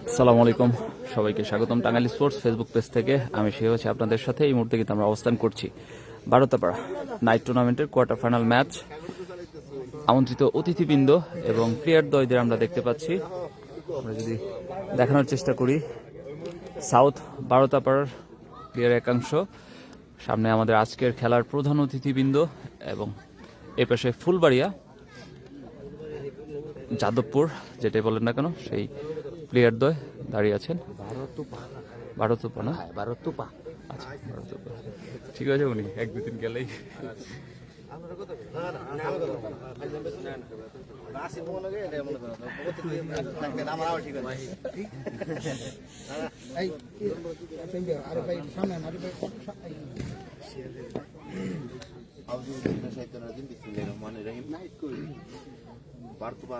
আসসালামু আলাইকুম, সবাইকে স্বাগতম টাঙ্গাইল স্পোর্টস ফেসবুক পেজ থেকে। আমি সে হচ্ছে আপনাদের সাথে। এই মুহূর্তে কিন্তু আমরা অবস্থান করছি বারোতাপাড়া নাইট টুর্নামেন্টের কোয়ার্টার ফাইনাল ম্যাচ। আমন্ত্রিত অতিথিবৃন্দ এবং প্লেয়ার দ্বয়দের আমরা দেখতে পাচ্ছি। আমরা যদি দেখানোর চেষ্টা করি, সাউথ বারোতাপাড়ার প্লেয়ার একাংশ, সামনে আমাদের আজকের খেলার প্রধান অতিথিবৃন্দ, এবং এ পাশে ফুলবাড়িয়া যাদবপুর যেটাই বলেন না কেন সেই প্লেয়ার দ্বয় দাঁড়িয়ে আছেন। বারোতোপা না, বারোতোপা। আচ্ছা বারোতোপা, ঠিক আছে। উনি এক দুদিন গেলেই বারোতোপা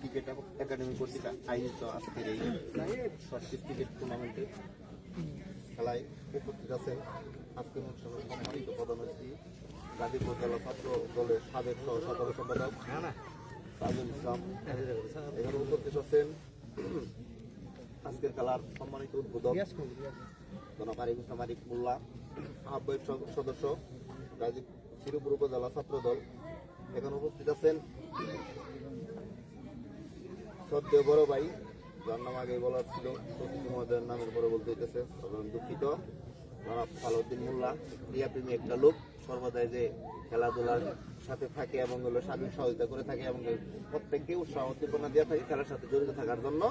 ক্রিকেট একাডেমি কর্তৃক আয়োজিত আজকের এই শর্টপিচ ক্রিকেট টুর্নামেন্টে খেলায় উপস্থিত আছেন আজকের অনুষ্ঠানের সম্মানিত প্রধান অতিথি গাজীপুর জেলা ছাত্র দলের সাবেক সাধারণ সম্পাদক তাজুল ইসলাম। এখানে উপস্থিত আছেন আজকের খেলার সম্মানিত উদ্বোধক জনাব আরিফ ইসলাম আরিফ মোল্লা, আহ্বায়ক সদস্য গাজীপুর শ্রীপুর উপজেলা ছাত্র দল। এখানে উপস্থিত আছেন সদ্য বড় ভাই, যার নাম আগে বলার ছিল, সতীশ মহোদয়ের নামের পরে বলতে হইতেছে, দুঃখিত, জনাব সালাউদ্দিন মোল্লা। ক্রীড়াপ্রেমী একটা লোক, সর্বদাই যে খেলাধুলার সাথে থাকে এবং সার্বিক সহযোগিতা করে থাকে এবং প্রত্যেককে উৎসাহ উদ্দীপনা দিয়ে থাকে খেলার সাথে জড়িত থাকার জন্য।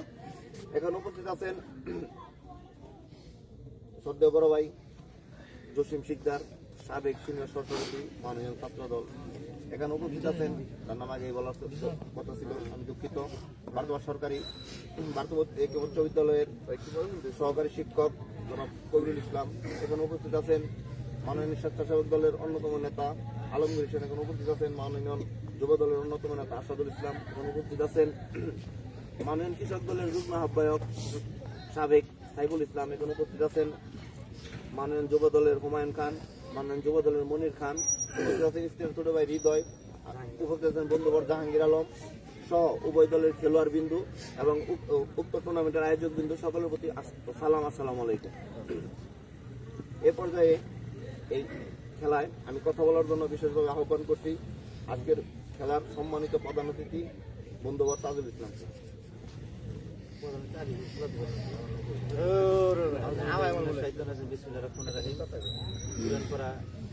এখানে উপস্থিত আছেন সদ্য বড় ভাই জসিম শিকদার, সাবেক সিনিয়র সভাপতি মাননীয় ছাত্র দল। এখানে উপস্থিত আছেন, তার নাম আগেই বলার কথা ছিল, আমি দুঃখিত, বারোতোপা সরকারি উচ্চ বিদ্যালয়ের সহকারী শিক্ষক জনাব কবিরুল ইসলাম। এখানে উপস্থিত আছেন মাননীয় স্বেচ্ছাসেবক দলের অন্যতম নেতা আলমগীর হোসেন। এখানে উপস্থিত আছেন মাননীয় যুব দলের অন্যতম নেতা আসাদুল ইসলাম। এখানে উপস্থিত আছেন মাননীয় কৃষক দলের যুগ্ম আহ্বায়ক সাবেক সাইফুল ইসলাম। এখানে উপস্থিত আছেন মাননীয় যুব দলের হুমায়ুন খান, মাননীয় যুব দলের মনির খান। উপস্থিত আছেন স্ত্রীর ছোট ভাই হৃদয়, উপস্থিত আছেন বন্ধুবর জাহাঙ্গীর আলম সহ উভয় দলের খেলোয়াড় বিন্দু এবং উক্ত টুর্নামেন্টের আয়োজক বিন্দু, সকলের প্রতি সালাম, আসসালামু আলাইকুম। এ পর্যায়ে এই খেলায় আমি কথা বলার জন্য বিশেষভাবে আহ্বান করছি আজকের খেলার সম্মানিত প্রধান অতিথি বন্ধুবর তাজুল ইসলাম।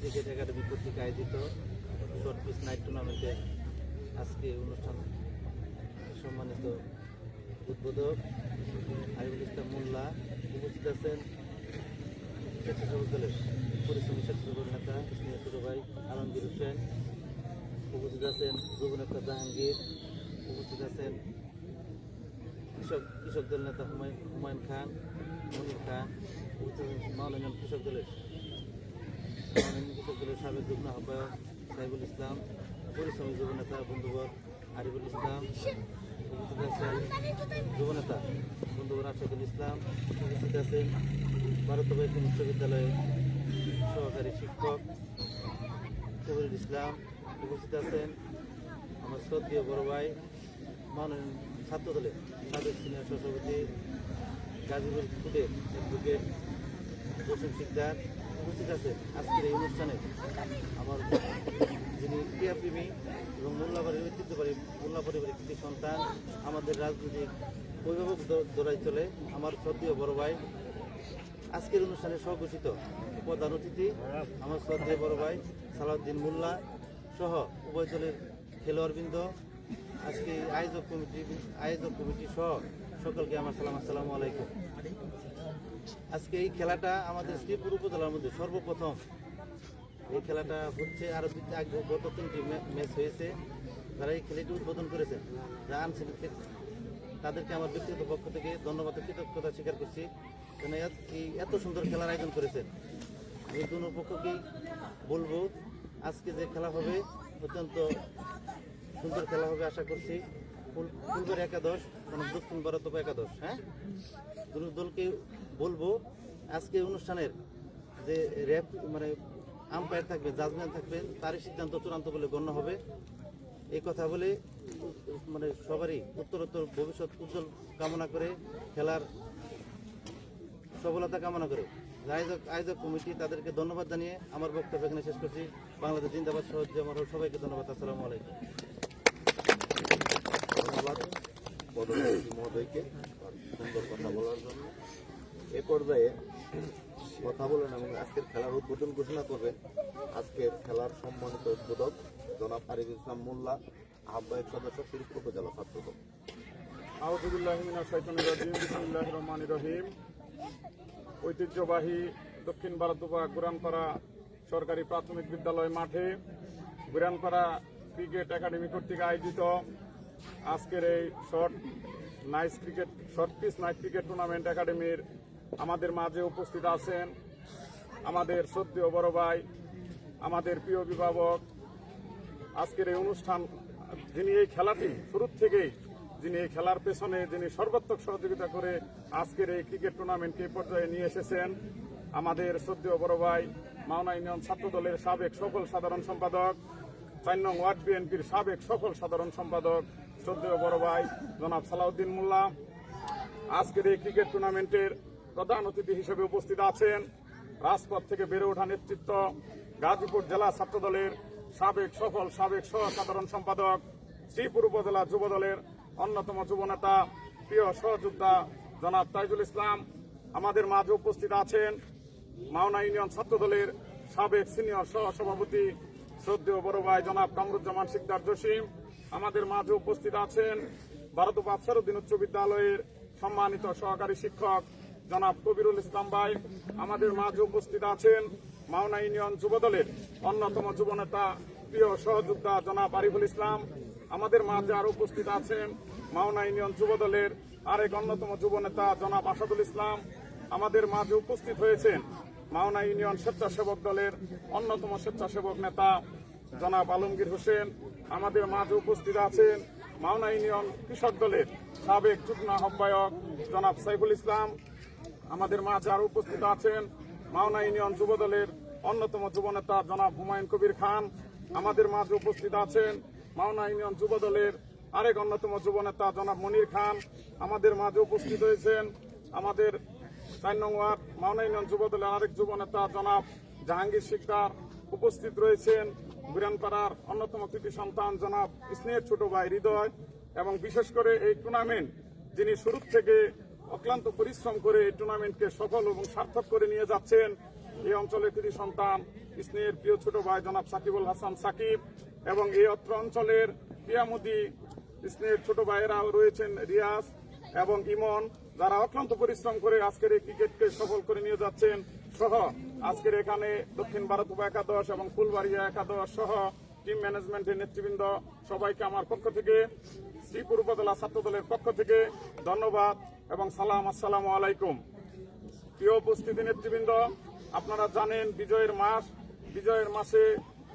ক্রিকেট একাডেমি কর্তৃক আয়োজিত শর্টপিচ নাইট টুর্নামেন্টের আজকে অনুষ্ঠান সম্মানিত উদ্বোধক আরিফুল ইসলাম মোল্লা। উপস্থিত আছেন স্বেচ্ছাসেবক দলের পরিশ্রমী স্বেচ্ছাসেবক নেতা স্নেহ ছোট ভাই আলমগীর হোসেন। উপস্থিত আছেন যুব নেতা জাহাঙ্গীর। উপস্থিত আছেন কৃষক দল নেতা হুমায়ুন খান, মনির খান। উপস্থিত আছেন মাননীয় কৃষক দলের সাবেক যুগ্ম আহ্বায়ক সাইফুল ইসলাম, পরিশ্রমী যুব নেতা বন্ধুবর আরিফুল ইসলাম। উপস্থিত আছেন যুব নেতা বন্ধুবর আশাদুল ইসলাম। উপস্থিত আছেন বারোতোপা উচ্চ বিদ্যালয়ের সহকারী শিক্ষক কবিরুল ইসলাম। উপস্থিত আছেন আমার শ্রদ্ধেয় বড় ভাই মাননীয় ছাত্র দলের সাবেক সিনিয়র সভাপতি গাজীপুর ফুটের অ্যাডভোকেট জসিম শিকদার। উপস্থিত আছেন আজকের এই অনুষ্ঠানে আমার যিনি ক্রীড়াপ্রেমী এবং মোল্লাবাড়ির ঐতিহ্যবাহী মোল্লা পরিবারের একটি সন্তান, আমাদের রাজনৈতিক অভিভাবক দৌড়াই চলে আমার শ্রদ্ধেয় বড় ভাই, আজকের অনুষ্ঠানে স্বঘোষিত প্রধান অতিথি আমার শ্রদ্ধেয় বড় ভাই সালাউদ্দিন মোল্লা সহ উভয় দলের খেলোয়াড়বৃন্দ, আজকে আয়োজক কমিটি সহ সকলকে আমার সালাম, আসসালামু আলাইকুম। আজকে এই খেলাটা আমাদের শ্রীপুর উপজেলার মধ্যে সর্বপ্রথম এই খেলাটা হচ্ছে। আরও গত 3টি ম্যাচ হয়েছে। যারা এই খেলাটি উদ্বোধন করেছেন, যারা আনছেন, তাদেরকে আমার ব্যক্তিগত পক্ষ থেকে ধন্যবাদ, কৃতজ্ঞতা স্বীকার করছি। কেন এই এত সুন্দর খেলার আয়োজন করেছেন। এই দুনো পক্ষকেই বলবো আজকে যে খেলা হবে অত্যন্ত সুন্দর খেলা হবে আশা করছি। ফুলবাড়ি একাদশ মানে দক্ষিণ বারোতোপা একাদশ, হ্যাঁ, দুটো দলকে বলবো আজকে অনুষ্ঠানের যে আম্পায়ার থাকবে, জাজমেন্ট থাকবেন, তারই সিদ্ধান্ত চূড়ান্ত বলে গণ্য হবে। এই কথা বলে মানে সবারই উত্তরোত্তর ভবিষ্যৎ উজ্জ্বল কামনা করে খেলার সফলতা কামনা করে আয়োজক কমিটি তাদেরকে ধন্যবাদ জানিয়ে আমার বক্তব্য এখানে শেষ করছি। বাংলাদেশ জিন্দাবাদ সহ সবাইকে ধন্যবাদ। আসসালামু আলাইকুম। ধন্যবাদ পদমন্ত্রী মহোদয়কে সুন্দর কথা বলার জন্য। এ পর্যায়ে কথা বলেন এবং আজকের খেলার উদ্বোধন ঘোষণা করবেন আজকের খেলার সম্মানিত উদ্বোধক জনাব আরিফুল ইসলাম মোল্লা, আহ্বায়ক সদস্য শ্রীপুর উপজেলা ছাত্রদল। আউযুবিল্লাহি মিনাশ শাইতানির রাজিম, বিসমিল্লাহির রহমানির রহিম। ঐতিহ্যবাহী দক্ষিণ বারদুবা গুরানপাড়া সরকারি প্রাথমিক বিদ্যালয় মাঠে গুরানপাড়া ক্রিকেট একাডেমি কর্তৃক আয়োজিত আজকের এই short pitch night cricket tournament একাডেমির আমাদের মাঝে উপস্থিত আছেন আমাদের শ্রদ্ধেয় বড় ভাই, আমাদের প্রিয় অভিভাবক। আজকের এই অনুষ্ঠান যিনি এই খেলাটি শুরুর থেকেই যিনি এই খেলার পেছনে যিনি সর্বাত্মক সহযোগিতা করে আজকের এই ক্রিকেট টুর্নামেন্টকে এই পর্যায়ে নিয়ে এসেছেন আমাদের শ্রদ্ধেয় বড় ভাই, মাওনা ইউনিয়ন ছাত্র দলের সাবেক সফল সাধারণ সম্পাদক, 4 নং ওয়ার্ড বিএনপির সাবেক সফল সাধারণ সম্পাদক শ্রদ্ধেয় বড় ভাই জনাব সালাউদ্দিন মোল্লা। আজকের এই ক্রিকেট টুর্নামেন্টের প্রধান অতিথি হিসেবে উপস্থিত আছেন রাজপথ থেকে বেড়ে ওঠা নেতৃত্ব, গাজীপুর জেলা ছাত্র দলের সাবেক সহ সাধারণ সম্পাদক, শ্রীপুর উপজেলা যুব দলের অন্যতম যুবনেতা, প্রিয় সহযোদ্ধা জনাব তাইজুল ইসলাম। আমাদের মাঝে উপস্থিত আছেন মাওনা ইউনিয়ন ছাত্র দলের সাবেক সিনিয়র সহসভাপতি শ্রদ্ধেয় বড় ভাই জনাব কামরুজ্জামান শিকদার জসিম। আমাদের মাঝে উপস্থিত আছেন ভারতপুর আফসারউদ্দিন উচ্চ বিদ্যালয়ের সম্মানিত সহকারী শিক্ষক জনাব কবিরুল ইসলাম ভাই। আমাদের মাঝে উপস্থিত আছেন মাওনা ইউনিয়ন যুব দলের অন্যতম যুবনেতা, প্রিয় সহযোদ্ধা জনাব আরিফুল ইসলাম। আমাদের মাঝে আরো উপস্থিত আছেন মাওনা ইউনিয়ন যুব দলের আরেক অন্যতম যুবনেতা জনাব আসাদুল ইসলাম। আমাদের মাঝে উপস্থিত হয়েছেন মাওনা ইউনিয়ন স্বেচ্ছাসেবক দলের অন্যতম স্বেচ্ছাসেবক নেতা জনাব আলমগীর হোসেন। আমাদের মাঝে উপস্থিত আছেন মাওনা ইউনিয়ন কৃষক দলের সাবেক যুগ্ম আহ্বায়ক জনাব সাইফুল ইসলাম। আমাদের মাঝে আরো উপস্থিত আছেন মাওনা ইউনিয়ন যুব দলের অন্যতম যুবনেতা জনাব হুমায়ুন কবির খান। আমাদের মাঝে উপস্থিত আছেন মাওনা ইউনিয়ন যুব দলের আরেক অন্যতম যুবনেতা জনাব মনির খান। আমাদের মাঝে উপস্থিত হয়েছেন আমাদের 4 নং ওয়ার্ড মাওনা ইউনিয়ন যুব দলের আরেক যুবনেতা জনাব জাহাঙ্গীর শিকদার। উপস্থিত রয়েছেন গুরানপাড়ার অন্যতম কৃতি সন্তান জনাব স্নেহের ছোট ভাই হৃদয়। এবং বিশেষ করে এই টুর্নামেন্ট যিনি শুরু থেকে অক্লান্ত পরিশ্রম করে এই টুর্নামেন্টকে সফল এবং সার্থক করে নিয়ে যাচ্ছেন এই অঞ্চলের কৃতি সন্তান স্নেহের প্রিয় ছোট ভাই জনাব সাকিবুল হাসান সাকিব। এবং এই অত্র অঞ্চলের ক্রিয়ামোদী স্নেহের ছোট ভাইয়েরাও রয়েছেন রিয়াজ এবং ইমন, যারা অক্লান্ত পরিশ্রম করে আজকের এই ক্রিকেটকে সফল করে নিয়ে যাচ্ছেন। সহ আজকের এখানে দক্ষিণ ভারতপুর একাদশ এবং ফুলবাড়িয়া একাদশ সহ টিম ম্যানেজমেন্টের নেতৃবৃন্দ সবাইকে আমার পক্ষ থেকে, শ্রীপুর উপজেলা ছাত্র দলের পক্ষ থেকে ধন্যবাদ এবং সালাম। আসসালামু আলাইকুম। প্রিয় উপস্থিতি নেতৃবৃন্দ, আপনারা জানেন বিজয়ের মাসে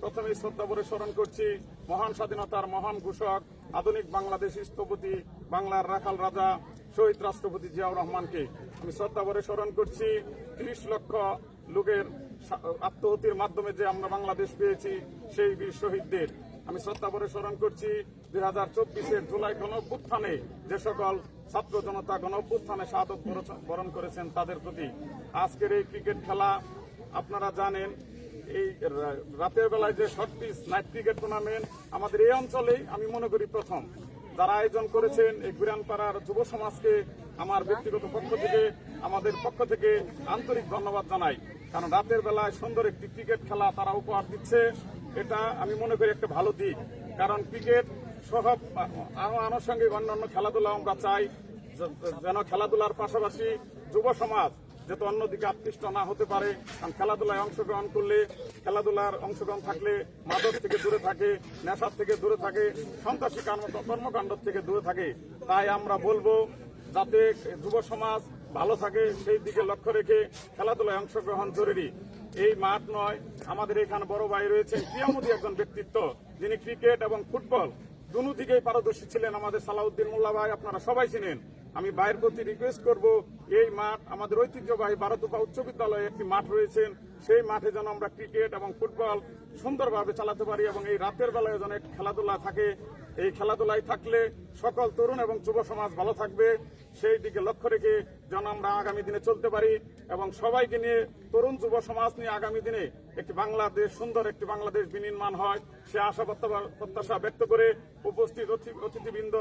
প্রথমেই শ্রদ্ধা ভরে স্মরণ করছি মহান স্বাধীনতার মহান ঘোষক, আধুনিক বাংলাদেশ স্থপতি, বাংলার রাখাল রাজা শহীদ রাষ্ট্রপতি জিয়াউর রহমানকে আমি শ্রদ্ধা ভরে স্মরণ করছি। 30 লক্ষ লোকের আত্মহতির মাধ্যমে যে আমরা বাংলাদেশ পেয়েছি সেই বীর শহীদদের আমি শ্রদ্ধা ভরে স্মরণ করছি। 2024-এর জুলাই গণঅভ্যুত্থানে যে সকল ছাত্র জনতা গণঅভ্যুত্থানে শাহাদত বরণ করেছেন তাদের প্রতি। আজকের এই ক্রিকেট খেলা আপনারা জানেন, এই রাতের বেলায় যে short pitch night cricket tournament আমাদের এই অঞ্চলেই আমি মনে করি প্রথম। যারা আয়োজন করেছেন এই গুরানপাড়ার যুব সমাজকে আমার ব্যক্তিগত পক্ষ থেকে, আমাদের পক্ষ থেকে আন্তরিক ধন্যবাদ জানাই। কারণ রাতের বেলায় সুন্দর একটি ক্রিকেট খেলা তারা উপহার দিচ্ছে, এটা আমি মনে করি একটা ভালো দিক। কারণ ক্রিকেট সহ আরো আনুষঙ্গিক অন্যান্য খেলাধুলা আমরা চাই যেন খেলাধুলার পাশাপাশি যুব সমাজ যাতে অন্যদিকে আকৃষ্ট না হতে পারে। কারণ খেলাধুলায় অংশগ্রহণ করলে, খেলাধুলার অংশগ্রহণ থাকলে মাদক থেকে দূরে থাকে, নেশার থেকে দূরে থাকে, সন্ত্রাসী কর্মকাণ্ড থেকে দূরে থাকে। তাই আমরা বলবো যাতে যুব সমাজ ভালো থাকে সেই দিকে লক্ষ্য রেখে খেলাধুলায় অংশগ্রহণ জরুরি। এই মাঠ নয়, আমাদের এখানে বড় ভাই রয়েছেন ক্রিয়ামোদী একজন ব্যক্তিত্ব, যিনি ক্রিকেট এবং ফুটবল দুনো দিকেই পারদর্শী ছিলেন, আমাদের সালাউদ্দিন মোল্লা ভাই, আপনারা সবাই চিনেন। আমি ভাইয়ের প্রতি রিকোয়েস্ট করব, এই মাঠ আমাদের ঐতিহ্যবাহী ভারতপুর উচ্চ বিদ্যালয়ে একটি মাঠ রয়েছেন, সেই মাঠে যেন আমরা ক্রিকেট এবং ফুটবল সুন্দরভাবে চালাতে পারি এবং এই রাতের বেলায় যেন একটি খেলাধুলা থাকে। এই খেলাধুলায় থাকলে সকল তরুণ এবং যুব সমাজ ভালো থাকবে, সেই দিকে লক্ষ্য রেখে যেন আমরা আগামী দিনে চলতে পারি এবং সবাইকে নিয়ে, তরুণ যুব সমাজ নিয়ে আগামী দিনে একটি বাংলাদেশ, সুন্দর একটি বাংলাদেশ বিনির্মাণ হয় সে আশা প্রত্যাশা ব্যক্ত করে উপস্থিত অতিথিবৃন্দ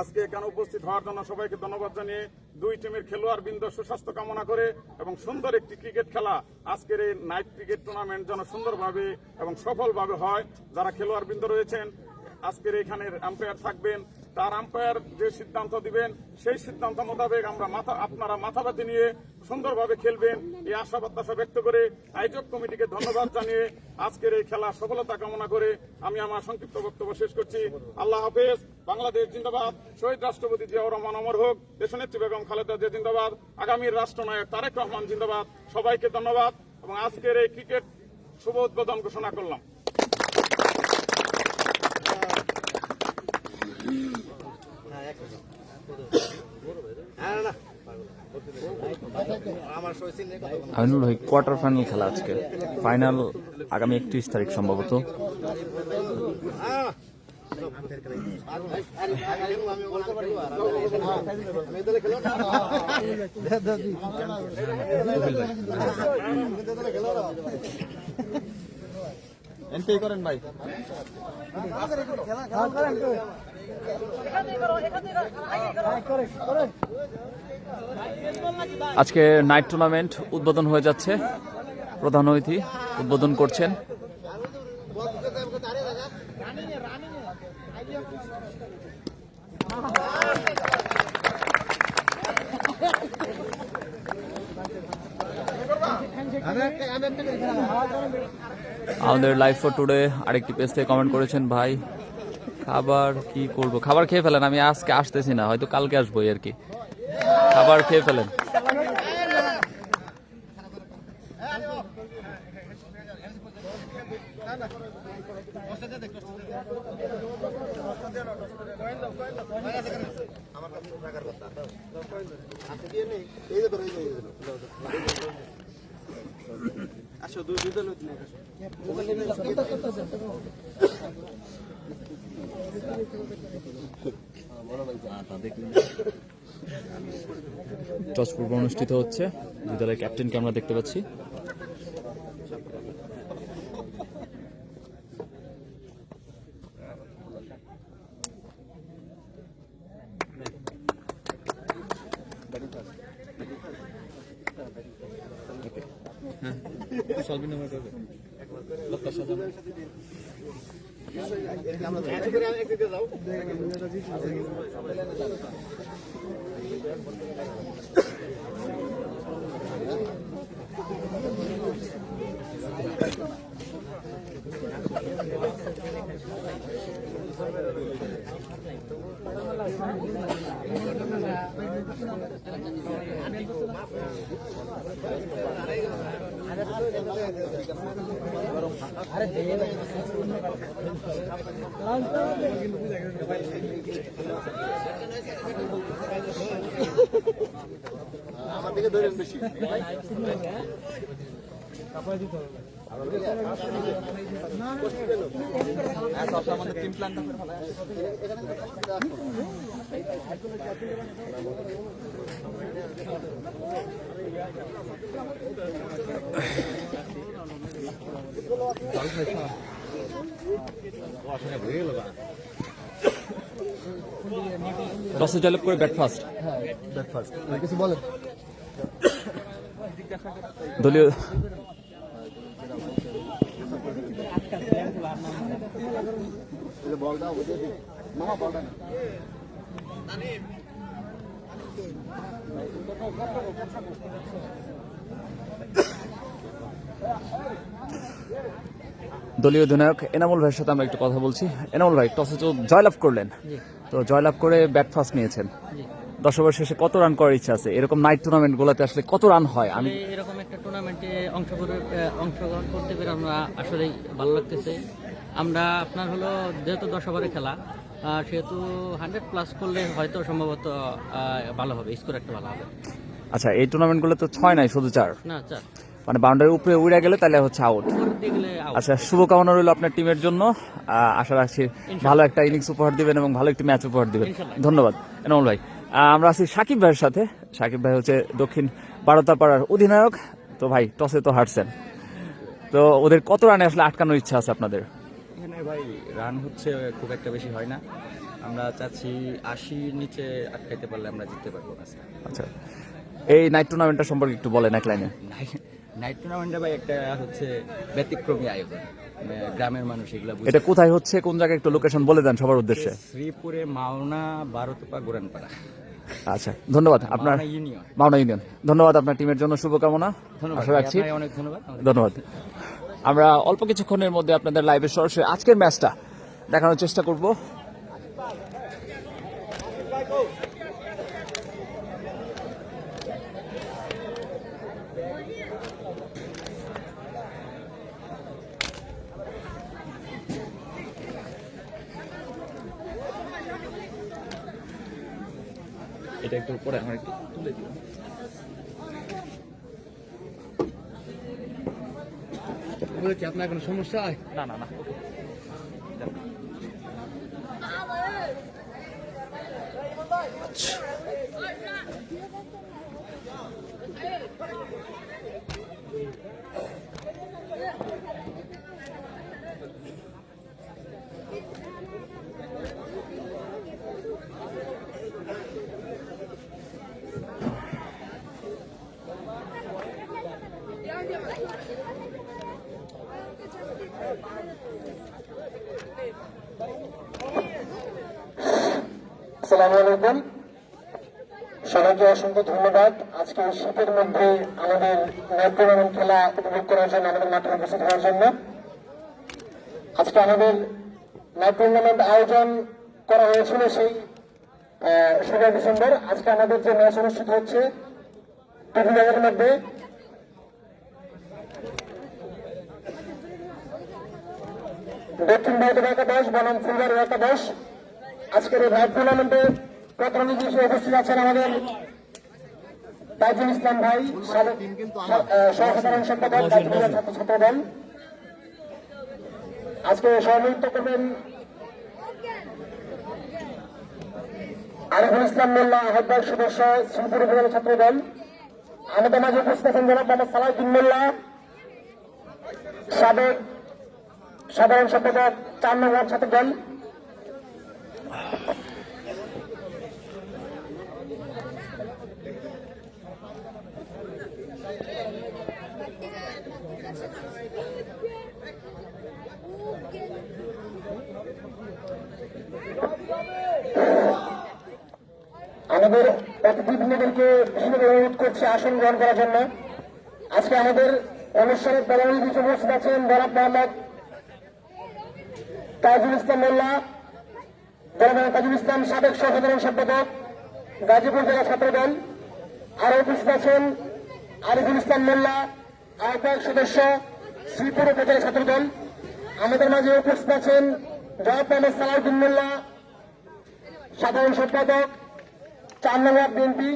আজকে এখানে উপস্থিত হওয়ার জন্য সবাইকে ধন্যবাদ জানিয়ে দুই টিমের খেলোয়াড় বৃন্দ সুস্বাস্থ্য কামনা করে এবং সুন্দর একটি ক্রিকেট খেলা আজকের এই নাইট ক্রিকেট টুর্নামেন্ট যেন সুন্দরভাবে এবং সফলভাবে হয়। যারা খেলোয়াড় বৃন্দ রয়েছেন আজকের এখানের আম্পায়ার থাকবেন, তার আম্পায়ার যে সিদ্ধান্ত দিবেন সেই সিদ্ধান্ত মোতাবেক আপনারা মাথা ব্যথা নিয়ে সুন্দরভাবে খেলবেন এই আশা প্রত্যাশা ব্যক্ত করে আয়োজক কমিটিকে ধন্যবাদ জানিয়ে আজকের এই খেলা সফলতা কামনা করে আমি আমার সংক্ষিপ্ত বক্তব্য শেষ করছি। আল্লাহ হাফেজ। বাংলাদেশ জিন্দাবাদ। শহীদ রাষ্ট্রপতি জিয়াউর রহমান অমর হোক। দেশনেত্রী বেগম খালেদা জিয়া জিন্দাবাদ। আগামীর রাষ্ট্রনায়ক তারেক রহমান জিন্দাবাদ। সবাইকে ধন্যবাদ এবং আজকের এই ক্রিকেট শুভ উদ্বোধন ঘোষণা করলাম। আমিনুল ভাই, কোয়ার্টার ফাইনাল খেলা আজকে, ফাইনাল আগামী 31 তারিখ সম্ভবত। এন্ট্রি করেন ভাই। আজকে নাইট টুর্নামেন্ট উদ্বোধন হয়ে যাচ্ছে। প্রধান অতিথি উদ্বোধন করছেন। আমাদের লাইভ ফর টুডে আরেকটি পেজ থেকে কমেন্ট করেছেন, ভাই খাবার কি করব, খাবার খেয়ে ফেলেন, আমি আজকে আসতেছি না, হয়তো কালকে আসবো আর কি, খাবার খেয়ে ফেলেন। টস পর্ব অনুষ্ঠিত হচ্ছে, বিদ্যালয়ের ক্যাপ্টেনকে আমরা দেখতে পাচ্ছি। আমার দিকে ধরেন বেশি। আমাদের টিম প্ল্যানটা টসে জয়লাভ করে ব্যাট ফার্স্ট। কিছু বলেন দলীয় বলটা মামা বলটা দলীয় অধিনায়ক এনামুল ভাইয়ের সাথে আমরা একটু কথা বলছি। এনামুল ভাই, টসে তো জয়লাভ করলেন, তো জয়লাভ করে ব্যাট ফার্স্ট নিয়েছেন, 10 ওভার শেষে কত রান করার ইচ্ছা আছে? এরকম নাইট টুর্নামেন্ট গুলোতে আসলে কত রান হয়? আমি এরকম একটা টুর্নামেন্টে অংশগ্রহণ করতে পেরে আমরা আসলেই ভালো লাগতেছে। আমরা আপনার হলো যেহেতু 10 ওভারের খেলা, সেহেতু 100+ করলে হয়তো সম্ভবত ভালো হবে, স্কোর একটা ভালো হবে। আচ্ছা, এই টুর্নামেন্ট গুলো তো 6 নাই, শুধু 4। না 4। মানে বাউন্ডারির উপরে উড়ে গেলে তাহলে হচ্ছে আউট। উপর দিয়ে গেলে out। আচ্ছা, শুভকামনা রইল আপনার টিমের জন্য। আশা রাখছি ভালো একটা ইনিংস উপহার দিবেন এবং ভালো একটি ম্যাচ উপহার দিবেন। ইনশাল্লাহ। ধন্যবাদ এনামুল ভাই। আমরা আছি সাকিব ভাইয়ের সাথে। সাকিব ভাই হচ্ছে দক্ষিণ বারোতাপাড়ার অধিনায়ক। তো ভাই টসে তো হারছেন, তো ওদের কত রানে আসলে আটকানোর ইচ্ছা আছে আপনাদের? এখানে ভাই রান হচ্ছে খুব একটা বেশি হয় না, আমরা চাচ্ছি 80 নিচে আটকাইতে পারলে আমরা জিততে পারবো ম্যাচটা। আচ্ছা, এই নাইট টুর্নামেন্টটা সম্পর্কে একটু বলেন এক লাইনে। নাইট টুর্নামেন্টে ভাই একটা হচ্ছে ব্যতিক্রমী আয়োজন, মানে গ্রামের মানুষ এগুলো বুঝে। এটা কোথায় হচ্ছে, কোন জায়গায় একটু লোকেশন বলে দেন সবার উদ্দেশ্যে। শ্রীপুরে মাওনা বারোতপা গোরানপাড়া, আচ্ছা, ধন্যবাদ আপনার মাওনা ইউনিয়ন। মাওনা ইউনিয়ন। ধন্যবাদ আপনার টিমের জন্য, শুভকামনা। ধন্যবাদ আশা রাখছি। ভাই, অনেক ধন্যবাদ। ধন্যবাদ। আমরা অল্প কিছুক্ষণের মধ্যে আপনাদের লাইভে সরাসরি আজকের ম্যাচটা দেখানোর চেষ্টা করব। এটা একটু পরে আমার একটু তুলে দিও। বলেছি আপনার কোনো সমস্যা হয়? না না না, আসসালামু আলাইকুম, সবাইকে অসংখ্য ধন্যবাদ। আজকে এই শীতের মধ্যে আমাদের নাইট টুর্নামেন্ট খেলা উপভোগ করার জন্য, আমাদের মাঠে উপস্থিত হওয়ার জন্য। আজকে আমাদের নাইট টুর্নামেন্ট আয়োজন করা হয়েছিল সেই 16 ডিসেম্বর। আজকে আমাদের যে ম্যাচ অনুষ্ঠিত হচ্ছে টিভিবাগের মধ্যে, দক্ষিণ ভারতের একাদশ বনাম ফুলবাড়ির একাদশ। আজকের এই ভাইব টুর্নামেন্টে প্রতিনিধি হিসেবে উপস্থিত আছেন আমাদের তাজুল ইসলাম ভাই, সহসাধারণ সম্পাদক ছাত্র দল। আজকে সভাপতিত্ব করবেন আরিফুল ইসলাম মোল্লা, আহ্বায়ক সদস্য শ্রীপুর উপজেলা ছাত্র দল। আমাদের মাঝে উপস্থিত আছেন জনাব মোহাম্মদ সালাউদ্দিন মোল্লা, সাবেক সাধারণ সম্পাদক 4 নম্বর ছাত্র দল। আমাদের অতিথিবৃন্দদেরকে বিশেষভাবে অনুরোধ করছি আসন গ্রহণ করার জন্য। আজকে আমাদের অনুষ্ঠানের প্রধান অতিথি হিসেবে উপস্থিত আছেন জনাব মোহাম্মদ তাজুল ইসলাম মোল্লা, জনাব তাজুল ইসলাম সাবেক সহসাধারণ সম্পাদক গাজীপুর জেলা ছাত্র দল। আরো উপস্থিত আছেন আরিফুল ইসলাম মোল্লা, আহ্বায়ক সদস্য শ্রীপুর উপজেলা ছাত্র দল। আমাদের মাঝে উপস্থিত আছেন জনাব মোহাম্মদ সালাউদ্দিন মোল্লা, সাধারণ সম্পাদক 4 নম্বর বিএনপি।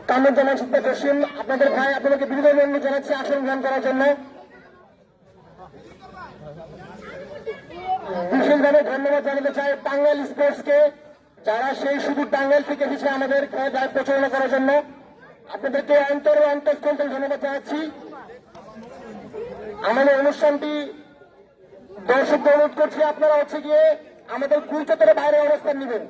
কামরুজ্জামান সিদ্দিক জসিম, আপনাদের ভাই আপনাদেরকে বিনীত অনুরোধ জানাচ্ছি আসন গ্রহণ করার জন্য। বিশেষভাবে ধন্যবাদ জানাতে চাই টাঙ্গাইল স্পোর্টসকে, যারা সেই শুধু টাঙ্গাইল থেকে এসেছে আমাদের খেলাধুলা প্রচারণা করার জন্য। আপনাদেরকে অন্তঃস্থল থেকে ধন্যবাদ জানাচ্ছি। আমাদের অনুষ্ঠানটি দর্শকদের অনুরোধ করছি আপনারা হচ্ছে গিয়ে আমাদের কুলচত্বরের বাইরে অবস্থান নেবেন।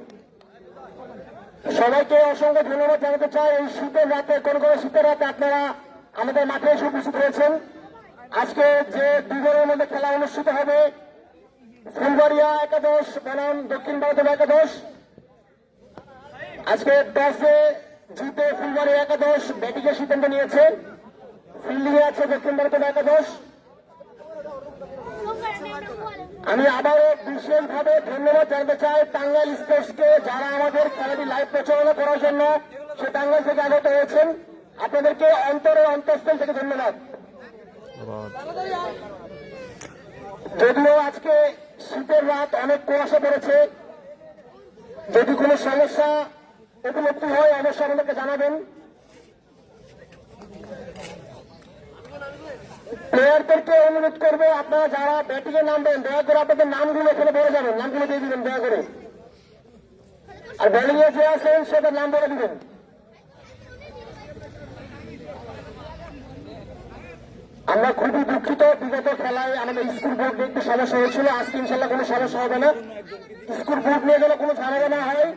সবাইকে অসংখ্য ধন্যবাদ জানাতে চাই। এই শীতের রাতে, কোন শীতের রাতে আপনারা আমাদের মাঠে এসে উপস্থিত হয়েছেন। আজকে যে 2 দলের মধ্যে খেলা অনুষ্ঠিত হবে, ফুলবাড়িয়া একাদশ বনাম দক্ষিণ ভারতের একাদশ। আজকে টসে জিতে ফুলবাড়িয়া একাদশ ব্যাটিংয়ের সিদ্ধান্ত নিয়েছে। ফিল্ডিংয়ে আছে দক্ষিণ ভারতের একাদশ। আমি আবারও বিশেষভাবে ধন্যবাদ জানাতে চাই টাঙ্গাইল স্পোর্টসকে, যারা আমাদের খেলাটি লাইভ প্রচারণা করার জন্য সে টাঙ্গাইল থেকে আগত হয়েছেন। আপনাদেরকে অন্তঃস্থল থেকে ধন্যবাদ। যদিও আজকে শীতের রাত, অনেক কুয়াশা পড়েছে, যদি কোনো সমস্যা উপলব্ধি হয় অবশ্যই আমাদেরকে জানাবেন। প্লেয়ারদেরকে অনুরোধ করবো আপনারা যারা ব্যাটিং এ নামবেন দয়া করে আপনাদের নামগুলো এখানে বলে যাবেন, নামগুলো দিয়ে দিবেন দয়া করে। আর বোলিং এ যে আছেন সেটার নাম বলে দিবেন। আমরা খুবই দুঃখিত, বিগত খেলায় আমাদের স্কুল বোর্ড একটু সমস্যা হয়েছিল, আজকে ইনশাল্লাহ কোনো সমস্যা হবে না। স্কুল বোর্ড নিয়ে যেন কোনো ঝামেলা না হয়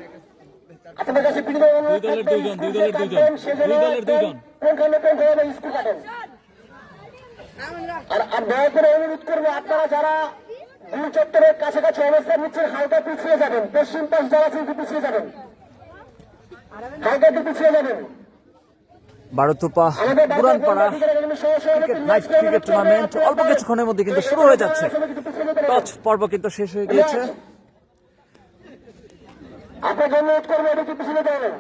আপনাদের কাছে বিনীত অনুরোধ থাকবে, স্কুল যে কাটেন সেজন্য কোনখানে স্কুল কাটেন। আর দয়া করে অনুরোধ করবো আপনারা যারা গুল চত্বরের কাছাকাছি অবস্থান নিচ্ছেন হালকা পিছিয়ে যাবেন, পশ্চিম পাশ যারা আছেন একটু পিছিয়ে যাবেন, হালকা একটু পিছিয়ে যাবেন। বারোতোপা গুরানপাড়া নাইট ক্রিকেট টুর্নামেন্ট অল্প কিছুক্ষণের মধ্যে কিন্তু শুরু হয়ে যাচ্ছে। টচ পর্ব কিন্তু শেষ হয়ে গিয়েছে। আপনাকে অনুরোধ করবো এটা একটু পিছিয়ে যেতে হবে।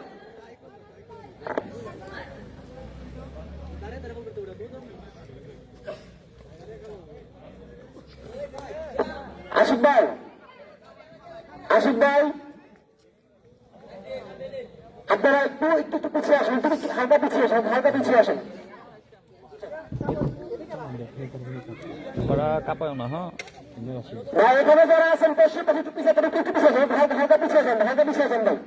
আশিক ভাই, আশিক ভাই আপনারা একটু একটু একটু পিছিয়ে আসেন, একটু হালকা পিছিয়ে আসেন, হালকা পিছিয়ে আসেন। কাপায় না, হ্যাঁ ভাই এখানে যারা আছেন পশ্চিম পাশে একটু পিছিয়ে একটু পিছিয়ে যান, হালকা পিছিয়ে যান, হালকা পিছিয়ে যান ভাই।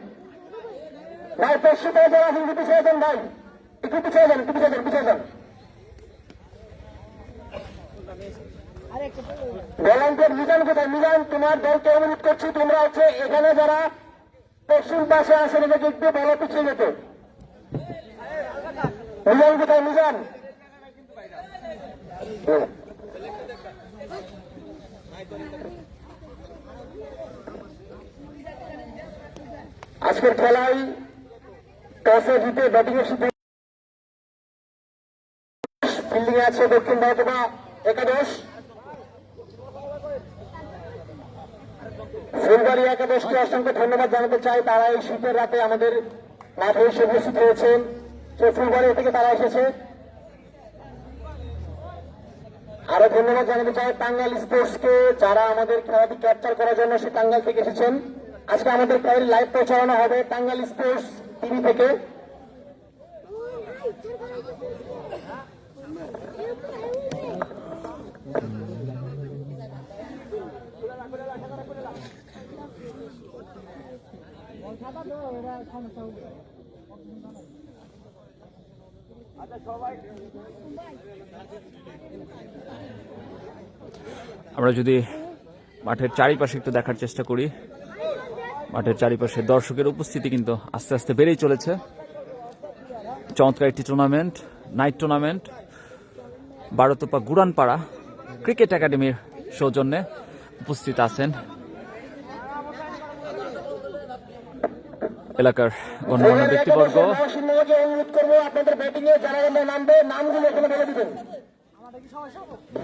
ভাই পশ্চিম পাশে যারা আছেন একটু পিছিয়ে যান ভাই, একটু পিছিয়ে যান, একটু পিছিয়ে যান, পিছিয়ে যান। ভলান্টিয়ার মিজান কোথায়? মিজান তোমার দলকে অনুরোধ করছি তোমরা হচ্ছে এখানে যারা পশ্চিম পাশে আসেন এদেরকে একটু ভালো পিছিয়ে যেতে। মিজান কোথায়? মিজান আজকের খেলায় টসে জিতে ব্যাটিং এর সিদ্ধান্ত, ফিল্ডিং এ আছে দক্ষিণ ভারতবা একাদশ, ফুলবাড়ি একাদশকে অসংখ্য ধন্যবাদ জানাতে চাই। তারা এই শীতের রাতে আমাদের মাঠে এসে উপস্থিত হয়েছেন, সেই ফুলবাড়ি থেকে তারা এসেছে। আরো ধন্যবাদ জানাতে চাই টাঙ্গাইল স্পোর্টসকে, যারা আমাদের খেলাটি ক্যাপচার করার জন্য সে টাঙ্গাইল থেকে এসেছেন। আজকে আমাদের খেলার লাইভ প্রচারণা হবে টাঙ্গাইল স্পোর্টস টিভি থেকে। আমরা যদি মাঠের চারিপাশে একটু দেখার চেষ্টা করি, মাঠের চারিপাশে দর্শকের উপস্থিতি কিন্তু আস্তে আস্তে বেড়েই চলেছে। চমৎকার একটি টুর্নামেন্ট, নাইট টুর্নামেন্ট বারোতোপা গুরানপাড়া ক্রিকেট একাডেমির সৌজন্যে উপস্থিত আছেন এলাকার গণ্যমান্য ব্যক্তিবর্গ। অনুরোধ করবো আপনাদের ব্যাটিং এ যারা নামবে নামগুলো এখানে বলে দিবেন,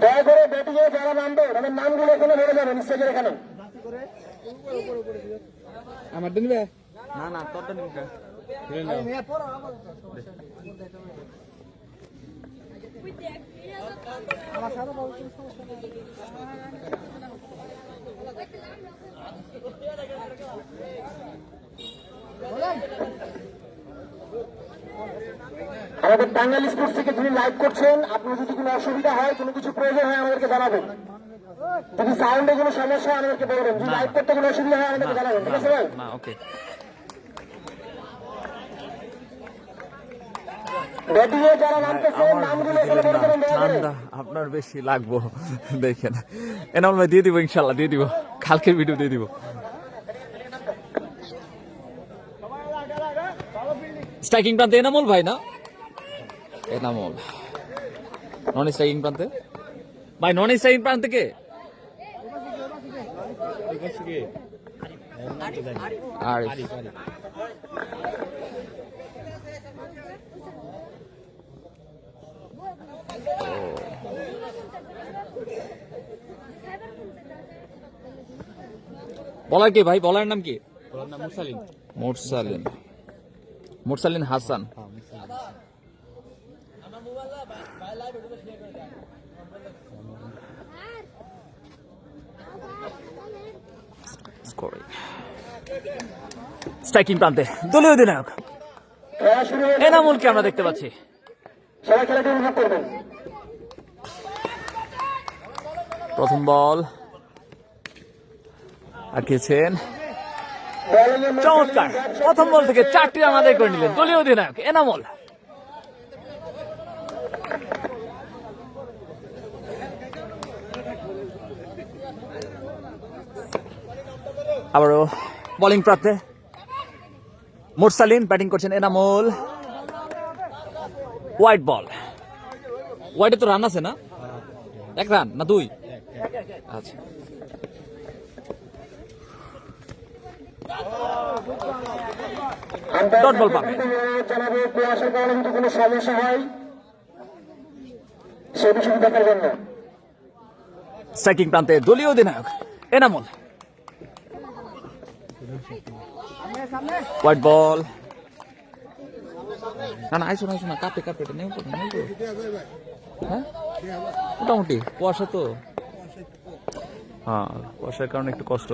দয়া করে ব্যাটিং এ যারা নামবে তাদের নামগুলো এখানে বলে যাবেন স্টেজের এখানে। আমার দিন না না তোর দিন আমাদের টাঙ্গাইল স্পোর্টস থেকে যিনি লাইভ করছেন, আপনার যদি কোনো অসুবিধা হয়, কোনো কিছু প্রয়োজন হয় আমাদেরকে জানাবেন। যদি সাউন্ডে কোনো সমস্যা হয় আমাদেরকে বলবেন, যদি লাইভ করতে কোনো অসুবিধা হয় আমাদেরকে জানাবেন, ঠিক আছে ভাই? ওকে। ব্যাটিং এ যারা নামতেছেন নামগুলো এখানে বলে দেবেন দয়া করে। ঠান্ডা আপনার বেশি লাগবো দেখেন, এনামুল ভাই দিয়ে দিব, ইনশাল্লাহ দিয়ে দিব, কালকের ভিডিও দিয়ে দিব। স্ট্রাইকিং প্রান্তে এনামুল ভাই না, এনামুল নন স্ট্রাইকিং প্রান্তে ভাই, নন স্ট্রাইকিং প্রান্তে কে? আরিফ। বলার কে ভাই? বলার নাম কি? মুরসালিন। মুরসালিন হাসান। স্ট্রাইকিং প্রান্তে দলীয় অধিনায়ক খেলা শুরু হয়ে এনামুলকে আমরা দেখতে পাচ্ছি। সবাই খেলাটি উপভোগ করবেন। প্রথম বল আঁকিয়েছেন, চমৎকার। প্রথম বল থেকে 4টি রান আদায় করে নিলেন দলীয় অধিনায়ক এনামুল। আবারও বোলিং প্রান্তে মুরসালিন, ব্যাটিং করছেন এনামুল। হোয়াইট বল, হোয়াইটে তো রান আছে না? 1 রান না 2? আচ্ছা, ডট বল পাবে। জানাবো কুয়াশার কারণে যদি কোনো সমস্যা হয় সে বিষয়টি দেখার জন্য। স্ট্রাইকিং প্রান্তে দলীয় অধিনায়ক এনামুল। হোয়াইট বল, না না আইসো না, কাপে এটা নেই তো, হ্যাঁ মোটামুটি কুয়াশা তো, হ্যাঁ কুয়াশার কারণে একটু কষ্ট।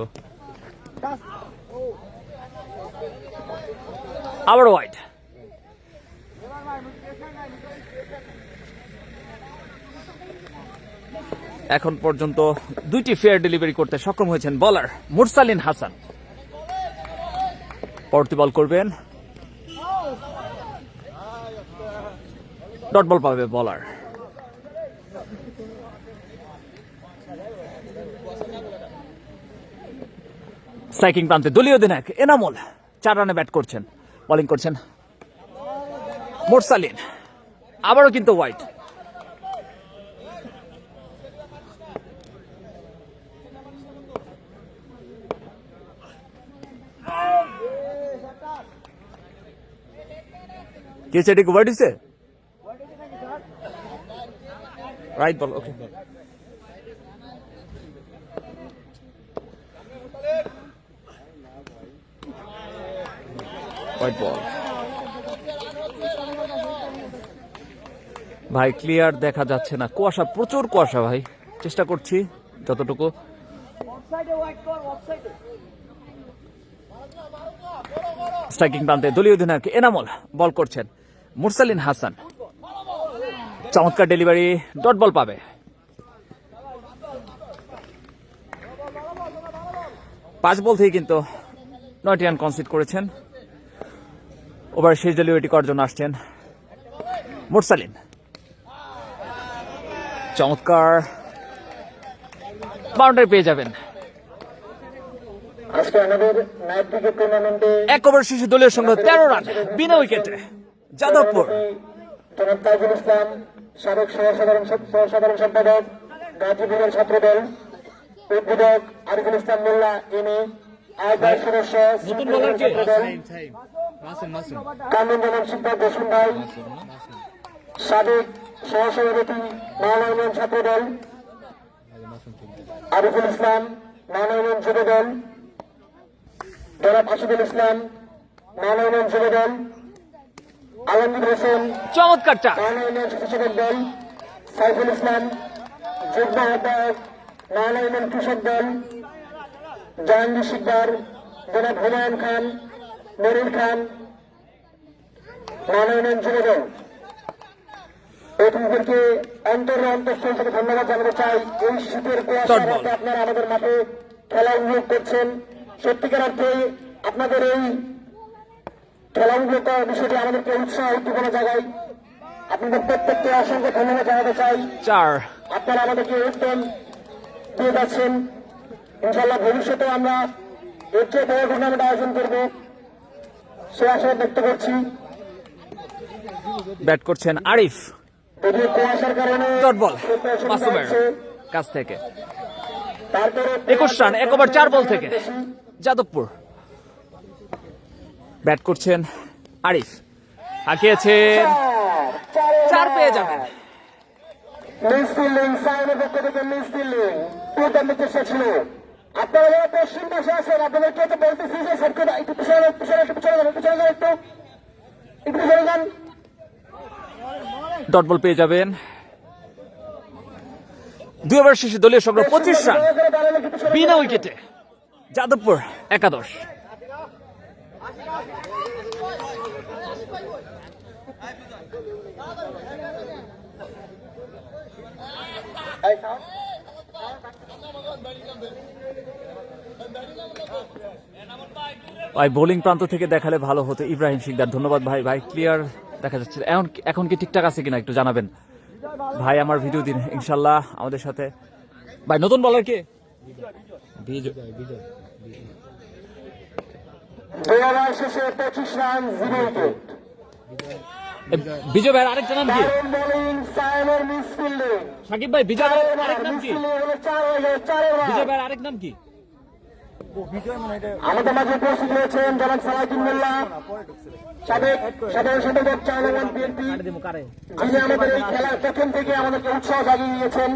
আবার হোয়াইট, এখন পর্যন্ত 2টি ফেয়ার ডেলিভারি করতে সক্ষম হয়েছেন বোলার মুরসালিন হাসান। পরবর্তী বল করবেন, ডট বল পাবে বোলার। স্ট্রাইকিং প্রান্তে দলীয় অধিনায়ক এনামুল 4 রানে ব্যাট করছেন, বোলিং করছেন মুরসালিন। আবারও কিন্তু হোয়াইট, কে সেটি হোয়াইট হয়েছে? রাইট বল, ওকে। হোয়াইট বল, ভাই ক্লিয়ার দেখা যাচ্ছে না, কুয়াশা, প্রচুর কুয়াশা ভাই, চেষ্টা করছি যতটুকু। স্ট্রাইকিং প্রান্তে দলীয় অধিনায়ক এনামুল, বল করছেন মুরসালিন হাসান। চমৎকার ডেলিভারি, ডট বল পাবে। পাঁচ বল থেকে কিন্তু 9টি রান কনসিড করেছেন। ওভারের শেষ ডেলিভারিটি করার জন্য আসছেন মুরসালিন। চমৎকার, বাউন্ডারি পেয়ে যাবেন। আজকে আমাদের নাইট ক্রিকেট টুর্নামেন্টে 1 ওভার শেষে দলীয় সংগ্রহ 13 রান বিনা উইকেটে যাদবপুর। জনাব তাজুল ইসলাম, সাবেক সহসাধারণ সম্পাদক গাজীপুরের ছাত্রদল, উদ্বোধক আরিফুল ইসলাম মোল্লা এমএ, আহ্বায়ক সদস্য ছাত্রদল কামরুজ্জামান সিদ্ধার্থ হোসেন ভাই, সাবেক সহসভাপতি মহানয়ন ছাত্রদল আরিফুল ইসলাম, মহানয়ন যুবদল জনাব আশিদুল ইসলাম, মহানয়ন যুবদল আলমগীর হোসেন, চমৎকার চার, মহানয়ন কৃষক দল সাইফুল ইসলাম, যুগ্ম আহ্বায়ক মহানয়ন কৃষক দল জাহাঙ্গীর শিকদার, জনাব হুমায়ুন খান, মনির খান, মহানয়ন যুবদল। এদেরকে অন্তঃস্থল থেকে ধন্যবাদ জানাতে চাই। এই শীতের কুয়াশার মধ্যে আপনারা আমাদের মাঠে খেলা উপভোগ করছেন। সত্যিকার অর্থে আপনাদের এই খেলা উপভোগ করার বিষয়টি আমাদেরকে উৎসাহ উদ্দীপনা জায়গায় আপনাদের প্রত্যেককে অসংখ্য ধন্যবাদ জানাতে চাই। 4 আপনারা আমাদেরকে উত্তম দিয়ে যাচ্ছেন। ইনশাল্লাহ ভবিষ্যতে আমরা এর চেয়ে বড় টুর্নামেন্ট আয়োজন করব সে আশা ব্যক্ত করছি। ব্যাট করছেন আরিফ, যদিও কুয়াশার কারণে ডট বল মাসুমের কাছ থেকে তারপরে 21 রান 1 ওভার 4 বল থেকে যাদবপুর। ব্যাট করছেন আরিফ, হাঁকিয়েছেন, 4 পেয়ে যাবেন। মিস ফিল্ডিং সাইনের পক্ষ থেকে মিস ফিল্ডিং পুরোটার চেষ্টা ছিল। আপনারা যারা পশ্চিম পাশে আছেন আপনাদেরকে তো বলতেছি যে সরকার একটু পিছনে যান। ডট বল পেয়ে যাবেন। 2 ওভার শেষে দলীয় সংগ্রহ 25 রান বিনা উইকেটে যাদবপুর একাদশ। এই ভাই বোলিং প্রান্ত থেকে দেখালে ভালো হতো ইব্রাহিম শিকদার। ধন্যবাদ ভাই। ভাই ক্লিয়ার দেখা যাচ্ছে, এখন কি ঠিকঠাক আছে কিনা একটু জানাবেন ভাই, আমার ভিডিও দিন ইনশাল্লাহ আমাদের সাথে। ভাই নতুন বলার কে? দুই ওভার শেষে 25 রান 0 উইকেট। বিজয় ভাইয়ের আরেকটা নাম কি? দারুণ বোলিং, সাইমন মিসফিল্ডিং। সাকিব ভাই বিজয় ভাইয়ের আরেক নাম কি? মিসফিল্ডিং হলো 4 উইকেট, 4 ওভার। বিজয় ভাইয়ের আরেক নাম কি? আমাদের মাঝে উপস্থিত হয়েছেন জনাব সালাউদ্দিন মোল্লা, সাবেক সাধারণ সম্পাদক চায়না বিএনপি, যিনি আমাদের এই খেলার প্রথম থেকে আমাদেরকে উৎসাহ জাগিয়ে দিয়েছেন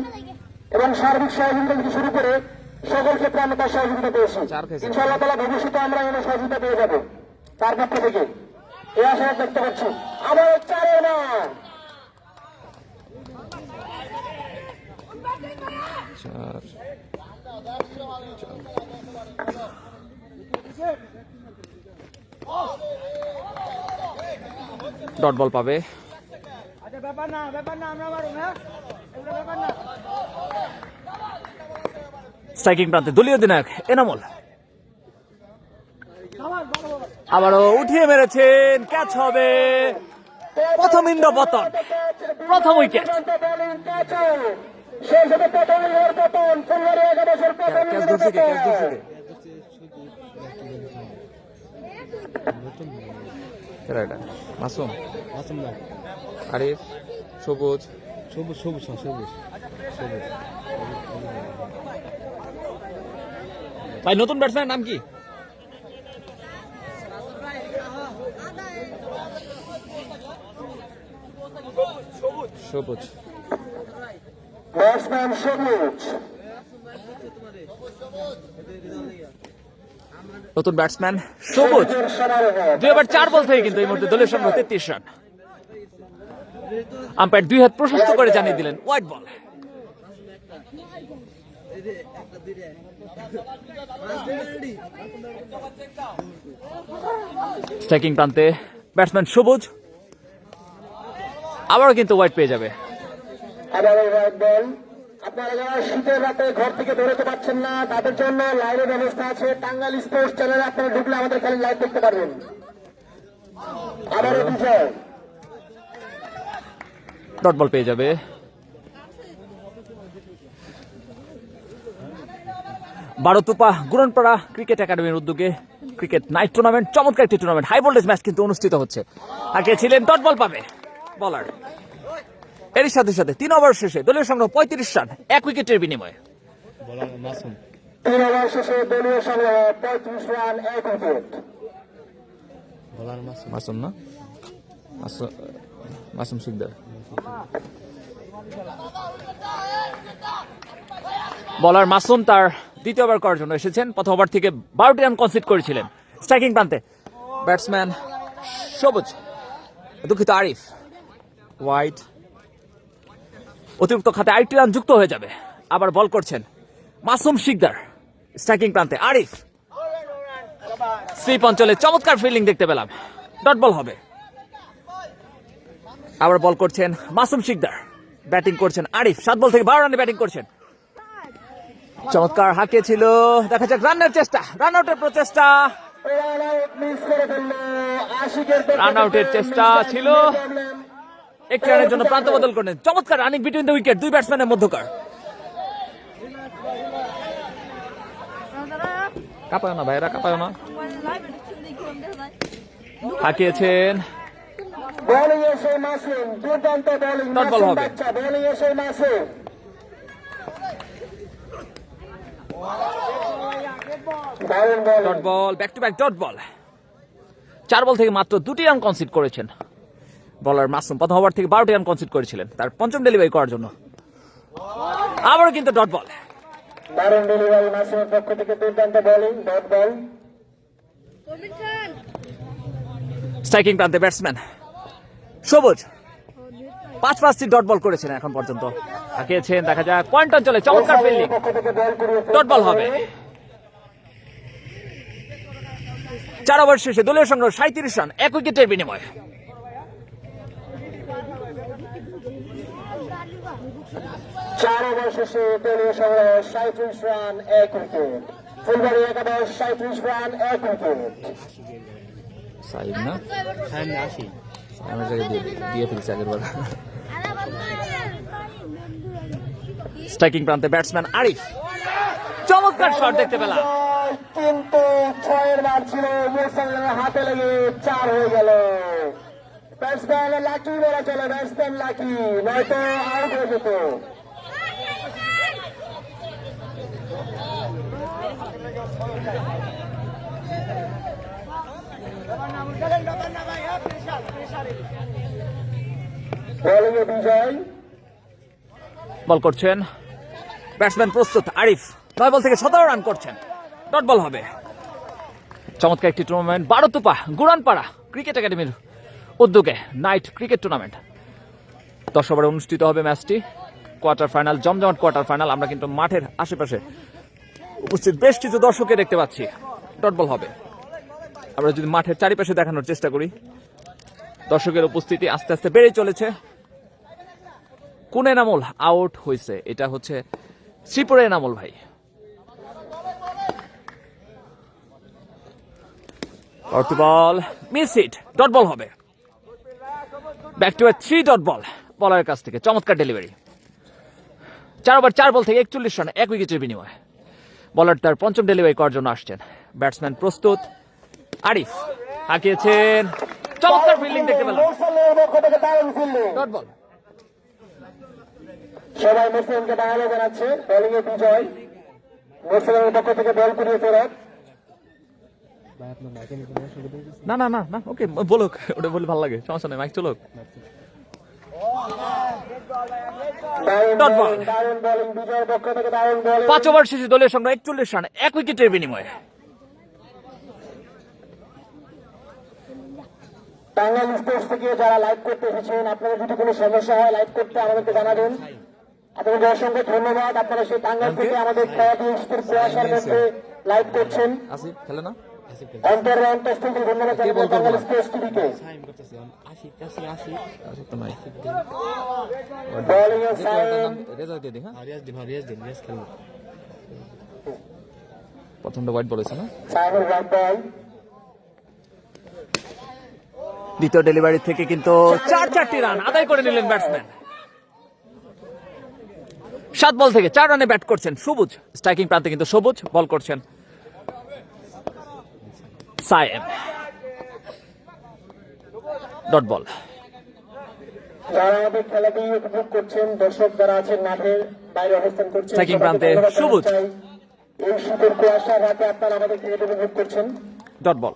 এবং সার্বিক সহযোগিতা থেকে শুরু করে সকল ক্ষেত্রে আমরা তার সহযোগিতা পেয়েছি। ইনশাআল্লাহ তাআলা ভবিষ্যতে আমরা এর সহযোগিতা পেয়ে যাব তার পক্ষ থেকে, এই আশা ব্যক্ত করছি। আবার 4 রান। ডট বল পাবে। স্ট্রাইকিং প্রান্তে দলীয় অধিনায়ক এনামুল আবারও উঠিয়ে মেরেছেন, ক্যাচ হবে। প্রথম ইন্দ্র পতন, প্রথম উইকেট। ক্যাচ ধরছে কে? ক্যাচ ধরছে কে? কেরা এটা? মাসুম, আরিফ, সবুজ। ভাই নতুন ব্যাটসম্যানের নাম কি? সবুজ। ব্যাটসম্যান সবুজ। নতুন ব্যাটসম্যান সবুজ। 2 ওভার 4 বল থেকে কিন্তু এই মুহূর্তে দলের সংগ্রহ 33 রান। আম্পায়ার 2 হাত প্রশস্ত করে জানিয়ে দিলেন হোয়াইট বল। স্ট্রাইকিং প্রান্তে ব্যাটসম্যান সবুজ আবারও কিন্তু হোয়াইট পেয়ে যাবে। আবার হোয়াইট বল। আপনারা যারা শীতের রাতে ঘর থেকে বেরোতে পারছেন না তাদের জন্য লাইভের ব্যবস্থা আছে। টাঙ্গাইল স্পোর্টস চ্যানেলে আপনারা ঢুকলে আমাদের খেলা লাইভ দেখতে পারবেন। আবারও বিজয়। ডট বল পেয়ে যাবে। বারোতুপা গুরনপাড়া ক্রিকেট একাডেমির উদ্যোগে ক্রিকেট নাইট টুর্নামেন্ট, চমৎকার একটি টুর্নামেন্ট, হাই ভোল্টেজ ম্যাচ কিন্তু অনুষ্ঠিত হচ্ছে। আগে ছিলেন ডট বল পাবে বলার। এরই সাথে সাথে 3 ওভার শেষে দলীয় সংগ্রহ 35 রান 1 উইকেটের বিনিময়ে। 3 ওভার শেষে দলীয় সংগ্রহ 35 রান 1 উইকেট। মাসুম না, মাসুম শিকদার। বলার মাসুম তার দ্বিতীয় ওভার করার জন্য এসেছেন। প্রথম ওভার থেকে 12টি রান কনসিড করেছিলেন। স্ট্রাইকিং প্রান্তে ব্যাটসম্যান সবুজ, দুঃখিত আরিফ। হোয়াইট অতিরিক্ত খাতে আরেকটি রান যুক্ত হয়ে যাবে। আবার বল করছেন মাসুম শিকদার। স্ট্রাইকিং প্রান্তে আরিফ। স্লিপ অঞ্চলে চমৎকার ফিল্ডিং দেখতে পেলাম, ডট বল হবে। আবার বল করছেন মাসুম শিকদার, ব্যাটিং করছেন আরিফ। 7 বল থেকে 12 রানে ব্যাটিং করছেন। চমৎকার হাঁকে ছিল, দেখা যাক রানের চেষ্টা, রান আউটের প্রচেষ্টা। রান আউটের চেষ্টা ছিল, একটি রানের জন্য প্রান্ত বদল করেন। চমৎকার রানিং বিটুইন দ্য উইকেট, 2 ব্যাটসম্যানের মধ্যকার। কাঁপায় না ভাইরা, কাঁপায় না। হাঁকিয়েছেন, বোলিং এসে মাসুম, দুর্দান্ত বোলিং। ডট বল হবে। বোলিং এসে Masum. Dot ball, back to back dot বল। 4 বল থেকে মাত্র 2টি রান কনসিড করেছেন বলার মাসুম। প্রথম ওভার থেকে 12টি রান কনসিড করেছিলেন তার পঞ্চম ডেলিভারি করার জন্য। আবারও কিন্তু ডট বল। দারুণ ডেলিভারি মাসুমের পক্ষ থেকে, দুর্দান্ত বোলিং, ডট বল। স্ট্রাইকিং প্রান্তে ব্যাটসম্যান সবুজ 5-5টি ডট বল করেছেন এখন পর্যন্ত। হাঁকিয়েছেন, দেখা যাক পয়েন্ট অঞ্চলে চমৎকার ফিল্ডিং, ডট বল হবে। 4 ওভার শেষে দলীয় সংগ্রহ 37 রান 1 উইকেটের বিনিময়ে। 4 ওভার শেষে দলীয় সংগ্রহ 37 রান 1 উইকেট। ফুলবাড়ি একাদশ 37 রান 1 উইকেট। সাইড না আমার জায়গায় দিয়ে ফেলছি আগের বার। স্ট্রাইকিং প্রান্তে ব্যাটসম্যান আরিফ, চমৎকার শট দেখতে পেলাম। কিন্তু 6 বার ছিল, মোসাল্লামের হাতে লেগে 4 হয়ে গেল। ব্যাটসম্যান লাকি বলা চলে, ব্যাটসম্যান লাকি, নয়তো আউট হয়ে যেত। বোলিংয়ে বিজয়, বল করছেন ব্যাটসম্যান প্রস্তুত আরিফ, 9 বল থেকে 17 রান করছেন, ডট বল হবে। চমৎকার একটি টুর্নামেন্ট বারোতুপা গুরানপাড়া ক্রিকেট একাডেমির উদ্যোগে নাইট ক্রিকেট টুর্নামেন্ট 10 ওভারে অনুষ্ঠিত হবে ম্যাচটি। কোয়ার্টার ফাইনাল, জমজমাট কোয়ার্টার ফাইনাল। আমরা কিন্তু মাঠের আশেপাশে উপস্থিত বেশ কিছু দর্শককে দেখতে পাচ্ছি। ডট বল হবে। আমরা যদি মাঠের চারিপাশে দেখানোর চেষ্টা করি, দর্শকের উপস্থিতি আস্তে আস্তে বেড়ে চলেছে। কোন এনামুল আউট হয়েছে, এটা হচ্ছে শ্রীপুরের এনামুল ভাই। Ball miss hit, dot ball হবে। ব্যাক টু 3 ডট বল বলারের কাছ থেকে, চমৎকার ডেলিভারি। 4 ওভার 4 বল থেকে 41 রান 1 উইকেটের বিনিময়ে বলার তার পঞ্চম ডেলিভারি করার জন্য আসছেন। ব্যাটসম্যান প্রস্তুত আরিফ, হাঁকিয়েছেন, চমৎকার ফিল্ডিং দেখতে পেলাম। মোসাল্লামের পক্ষ থেকে দারুণ ফিল্ডিং। Dot ball. সবাই মোসাল্লামকে ভালো জানাচ্ছে। বোলিংয়ে বিজয়, মোসাল্লামের পক্ষ থেকে বল করিয়ে ফেরত। না না না না, ওকে বলুক, ওটা বলে ভালো লাগে, সমস্যা নেই, মাইক চলুক। Dot ball. দারুণ বোলিং বিজয়ের পক্ষ থেকে, দারুণ বোলিং। 5 ওভার শেষে দলের সংগ্রহ 41 রান 1 উইকেটের বিনিময়ে। টাঙ্গাইল স্পোর্টস থেকে যারা লাইভ করতে এসেছেন, আপনাদের যদি কোনো সমস্যা হয় লাইভ করতে আমাদেরকে জানাবেন। আপনাদের অসংখ্য ধন্যবাদ। আপনারা সেই টাঙ্গাইল থেকে আমাদের খেলাটি কুয়াশার মধ্যে লাইভ করছেন। আসিফ খেলে না? অন্তরের অন্তঃস্থল থেকে ধন্যবাদ জানাবো টাঙ্গাইল স্পোর্টস টিভিকে। আসিফ তো নাই। বোলিং এ সাইন, রেজাল্ট দিয়ে দিই। হ্যাঁ, প্রথমটা হোয়াইট বল হয়েছে না? সাইনের রাইট বল। দ্বিতীয় ডেলিভারি থেকে কিন্তু 4টি রান আদায় করে নিলেন ব্যাটসম্যান। 7 বল থেকে 4 রানে ব্যাট করছেন সবুজ। স্ট্রাইকিং প্রান্তে কিন্তু সবুজ বল করছেন সায়েম, ডট বল। যারা আমাদের খেলাটি উপভোগ করছেন, দর্শক যারা আছেন মাঠের বাইরে অবস্থান করছেন, স্ট্রাইকিং সবাইকে প্রান্তে ধন্যবাদ সবুজ। জানাতে চাই। এই শীতের কুয়াশার রাতে আপনারা আমাদের ক্রিকেট উপভোগ করছেন। Dot ball.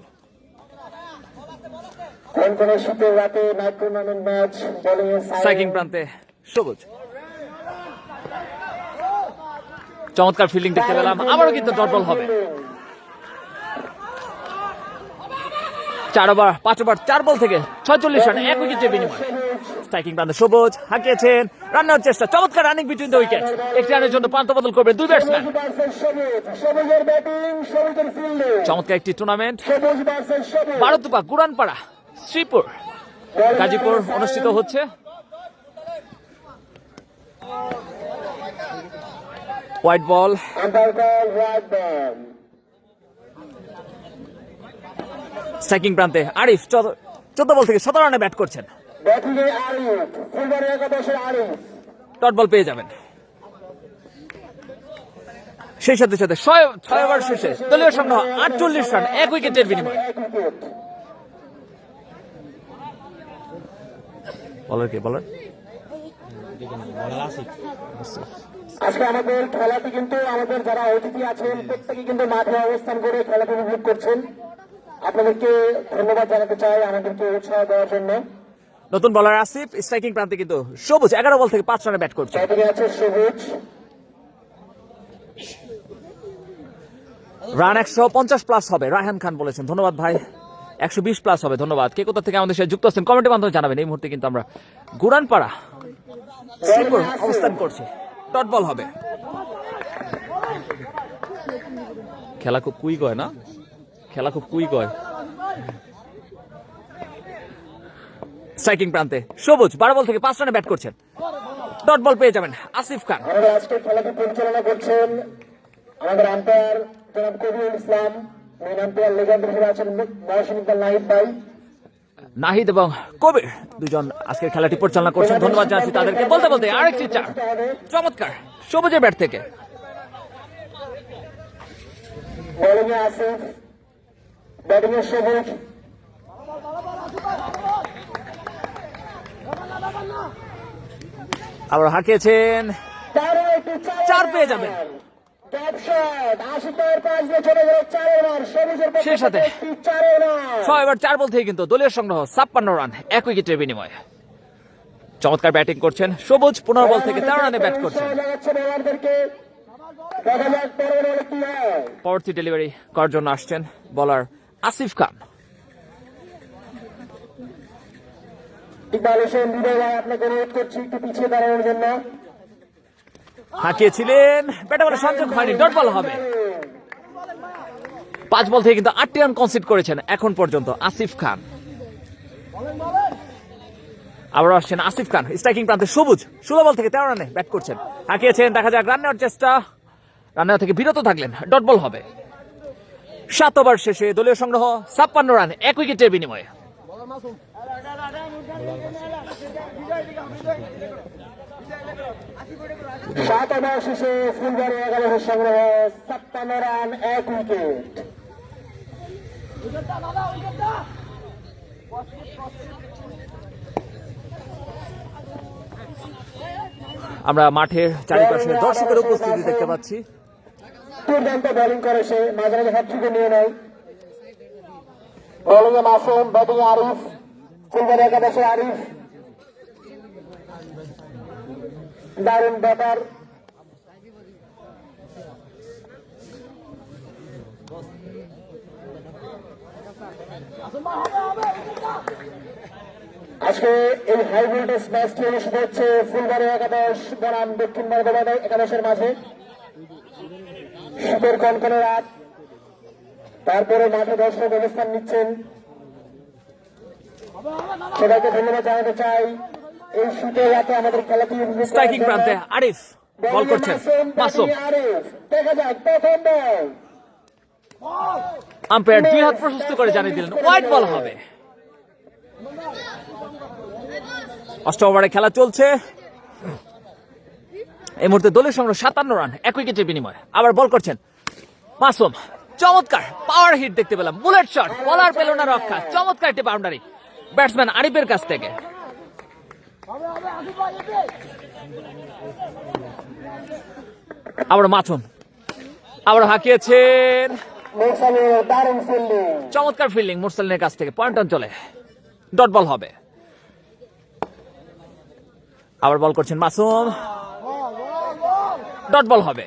কোন শীতের রাতে নাইট টুর্নামেন্ট ম্যাচ। বোলিং এ সাইন, স্ট্রাইকিং প্রান্তে সবুজ, চমৎকার ফিল্ডিং দেখতে পেলাম। আবারও কিন্তু ডট বল হবে। 5 ওভার 4 বল থেকে 46 রান 1 উইকেটের বিনিময়ে। স্ট্রাইকিং প্রান্তে সবুজ, হাঁকিয়েছেন, রান নেওয়ার চেষ্টা, চমৎকার রানিং বিটুইন দ্য উইকেট। একটি রানের জন্য পান্ত বদল করবে 2 ব্যাটসম্যান। সবুজের ব্যাটিং, সবুজের ফিল্ডিং। চমৎকার একটি টুর্নামেন্ট সবুজ ভার্সেস সবুজ। বারোতুপা গুরানপাড়া শ্রীপুর গাজীপুর অনুষ্ঠিত হচ্ছে। White ball, umpire call white ball. Striking প্রান্তে আরিফ 14 বল থেকে 17 রানে ব্যাট করছেন। ব্যাটিং এ আরিফ, ফুলবাড়ি একাদশের আরিফ। ডট বল পেয়ে যাবেন। সেই সাথে সাথে 6 ওভার শেষে দলীয় সংগ্রহ 48 রান 1 উইকেটের বিনিময়ে। 1 উইকেট। বলার কে বলার? আজকে আমাদের খেলাটি কিন্তু আমাদের যারা অতিথি আছেন প্রত্যেকে কিন্তু মাঠে অবস্থান করে খেলাটি উপভোগ করছেন। আপনাদেরকে ধন্যবাদ জানাতে চাই আমাদেরকে উৎসাহ দেওয়ার জন্য। নতুন বলার আসিফ, স্ট্রাইকিং প্রান্তে কিন্তু সবুজ 11 বল থেকে 5 রানে ব্যাট করছে। ব্যাটিং আছে সবুজ। রান 150 প্লাস হবে, রায়হান খান বলেছেন। ধন্যবাদ ভাই। 120 প্লাস হবে, ধন্যবাদ। কে কোথা থেকে আমাদের সাথে যুক্ত আছেন কমেন্টের মাধ্যমে জানাবেন। এই মুহূর্তে কিন্তু আমরা গুরানপাড়া শ্রীপুর অবস্থান করছি। ডট বল হবে। খেলা খুব কুইক হয় না, খেলা খুব কুইক হয়। স্ট্রাইকিং প্রান্তে সবুজ 12 বল থেকে 5 রানে ব্যাট করছেন। ডট বল পেয়ে যাবেন আসিফ খান। আমাদের আজকের খেলাটি পরিচালনা করছেন আমাদের আম্পায়ার জনাব কবিউল ইসলাম, মেন আম্পায়ার লেজেন্ডার হিসেবে আছেন মহসিন ইকবাল নাহিদ ভাই। নাহিদ এবং কবির দুজন আজকের খেলাটি পরিচালনা করছেন, ধন্যবাদ জানাচ্ছি তাদেরকে। বলতে বলতে আরেকটি চার, চমৎকার সবুজের ব্যাট থেকে। বোলিং এ আসিফ, ব্যাটিং এ সবুজ। আবার হাঁকিয়েছেন, তারও একটি চার পেয়ে যাবেন। টপ শট, 80 5 দিয়ে চলে গেল 4 রান, সবুজের পক্ষে সেই সাথে একটি 4 রান। 6 ওভার 4 বল থেকে কিন্তু দলীয় সংগ্রহ 56 রান, 1 উইকেটের বিনিময়ে। চমৎকার ব্যাটিং করছেন সবুজ, 15 বল থেকে 13 রানে ব্যাট করছেন। জানাচ্ছে বোলারদেরকে, দেখা যাক পরের বলে কি হয়। পরবর্তী ডেলিভারি করার জন্য আসছেন বোলার আসিফ খান। ইকবাল হোসেন বিদায় ভাই, আপনাকে অনুরোধ করছি একটু পিছিয়ে দাঁড়ানোর জন্য। হাঁকিয়েছিলেন, ব্যাটে বলে সংযোগ হয়নি, ডট বল হবে। 5 বল থেকে কিন্তু 8টি রান কনসিড করেছেন এখন পর্যন্ত আসিফ খান। আবার আসছেন আসিফ খান, স্ট্রাইকিং প্রান্তে সবুজ, 16 বল থেকে 13 রানে ব্যাট করছেন। হাঁকিয়েছেন, দেখা যাক রান নেওয়ার চেষ্টা, রান নেওয়া থেকে বিরত থাকলেন, ডট বল হবে। 7 ওভার শেষে দলীয় সংগ্রহ 56 রান, 1 উইকেটের বিনিময়ে। 7 ওভার শেষে ফুলবাড়ি 11 সংগ্রহ 56 রান, 1 উইকেট। আমরা মাঠের চারিপাশে দর্শকের উপস্থিতি দেখতে পাচ্ছি। দুর্দান্ত বোলিং করে সে, মাঝে মাঝে হ্যাট্রিকে নিয়ে নেয়। বোলিং এ মাসুম, ব্যাটিং এ আরিফ, ফুলবাড়ি 11 আরিফ দারুণ ব্যাটার। আজকে এই হাই ভোল্টেজ ম্যাচটি অনুষ্ঠিত হচ্ছে ফুলবাড়ি 11 বনাম দক্ষিণ বর্ধমান 11-এর মাঝে। শীতের কনকনে রাত, তারপরে মাঠে দর্শক অবস্থান নিচ্ছেন, সবাইকে ধন্যবাদ জানাতে চাই। এই শীতের রাতে আমাদের খেলাটি স্ট্রাইকিং প্রান্তে আরিফ বল করছেন, মাসুম। দেখা যাক প্রথম বল, আম্পায়ার 2 হাত প্রশস্ত করে জানিয়ে দিলেন হোয়াইট বল হবে। 8 ওভারে খেলা চলছে, এই মুহূর্তে দলীয় সংগ্রহ 57 রান, 1 উইকেটের বিনিময়ে। আবার বল করছেন মাসুম, চমৎকার পাওয়ার হিট দেখতে পেলাম, বুলেট শট, বলার পেল না রক্ষা, চমৎকার একটি বাউন্ডারি ব্যাটসম্যান আরিফের কাছ থেকে। আবার মাসুম, আবার হাঁকিয়েছেন, দারুণ ফিল্ডিং। চমৎকার ফিল্ডিং মুরসালিনের কাছ থেকে, পয়েন্ট অঞ্চলে ডট বল হবে। আবার বল করছেন মাসুম, ডট বল হবে।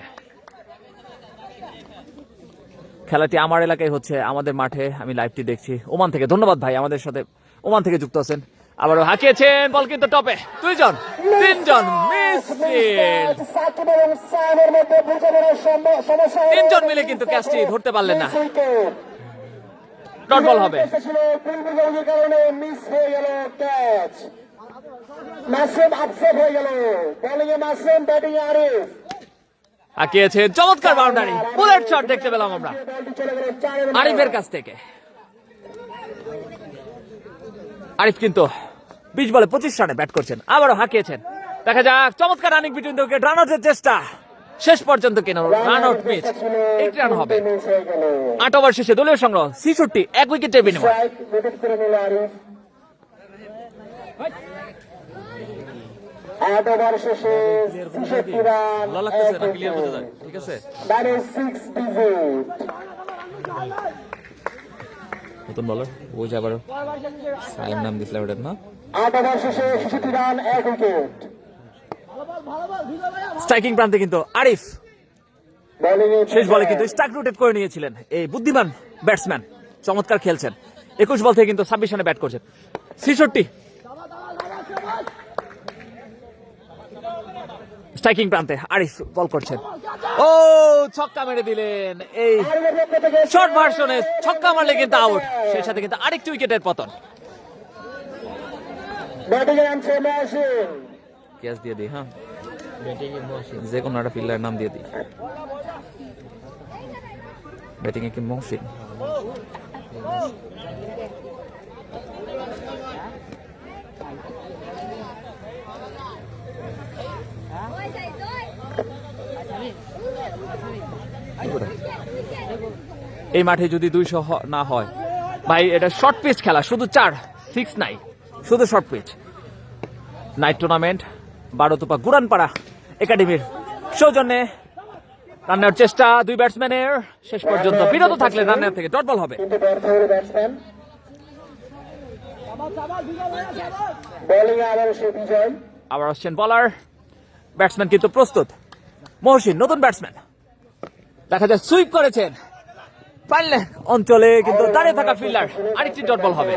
খেলাটি আমার এলাকায় হচ্ছে, আমাদের মাঠে, আমি লাইভটি দেখছি ওমান থেকে। ধন্যবাদ ভাই, আমাদের সাথে ওমান থেকে যুক্ত আছেন। আবারও হাঁকিয়েছেন, বল কিন্তু টপে, 2 জন 3 জন মিসফিল্ড, 3 জন মিলে কিন্তু ক্যাচটি ধরতে পারলেন না, ডট বল হবে। কারণে মিস হয়ে গেল ক্যাচ, মাসুম আপসেট হয়ে গেল। বোলিং এ মাসুম, ব্যাটিং এ আরিফ। হাঁকিয়েছেন, চমৎকার বাউন্ডারি, বুলেট শট দেখতে পেলাম আমরা বলটি চলে গেল 4 রান। আরিফের কাছ থেকে। আরিফ কিন্তু 20 বলে 25 রানে ব্যাট করছেন। আবারও হাঁকিয়েছেন, দেখা যাক চমৎকার running between the wicket, run আউটের চেষ্টা, শেষ পর্যন্ত কেন রান আউট মিস, 1 রান হবে। 8 ওভার শেষে দলীয় সংগ্রহ 66, 1 উইকেটের বিনিময়ে। স্ট্রাইক উইকেট করে নিল আরিফ। 8 ওভার শেষে 66 রান, ভালো লাগতেছে না, 1 ক্লিয়ার বোঝা যায়, উইকেট। ঠিক আছে। That is 6 digit. নতুন বলার ওই যে আবার সাইম নাম দিছিলাম ওটার না। 8 ওভার শেষে 66 রান, 1 উইকেট। স্ট্রাইকিং প্রান্তে কিন্তু আরিফ বোলিং এ শেষ বলে কিন্তু স্ট্রাইক রোটেট করে নিয়েছিলেন এই বুদ্ধিমান ব্যাটসম্যান, চমৎকার খেলছেন। 21 বল থেকে কিন্তু 26 রানে ব্যাট করছেন। 66 স্ট্রাইকিং প্রান্তে আরিফ বল করছেন, ও ছক্কা মেরে দিলেন। এই শর্ট ভার্সনে ছক্কা মারলে কিন্তু আউট, সেই সাথে কিন্তু আরেকটি উইকেটের পতন। ব্যাটিং এ নামছে মহসিন। ক্যাচ দিয়ে দিই, হ্যাঁ। যে কোনো একটা ফিল্ডারের নাম দিয়ে দিই। ব্যাটিং এ কি মহসিন? এই মাঠে যদি 200 না হয় ভাই, এটা শর্ট পিচ খেলা, শুধু 4-6 নাই, শুধু শর্ট পিচ। নাইট টুর্নামেন্ট বারোতোপা গুরানপাড়া একাডেমির সৌজন্যে রান নেওয়ার চেষ্টা দুই ব্যাটসম্যানের, শেষ পর্যন্ত বিরত থাকলে রান নেওয়া থেকে ডট বল হবে। কিন্তু ব্যর্থ হলো ব্যাটসম্যান। বোলিং আবার সে বিজয়। আবার আসছেন বলার, ব্যাটসম্যান কিন্তু প্রস্তুত। মহসিন নতুন ব্যাটসম্যান, দেখা যায় সুইপ করেছেন পারলে অঞ্চলে, কিন্তু দাঁড়িয়ে থাকা ফিল্ডার, আরেকটি ডট বল হবে,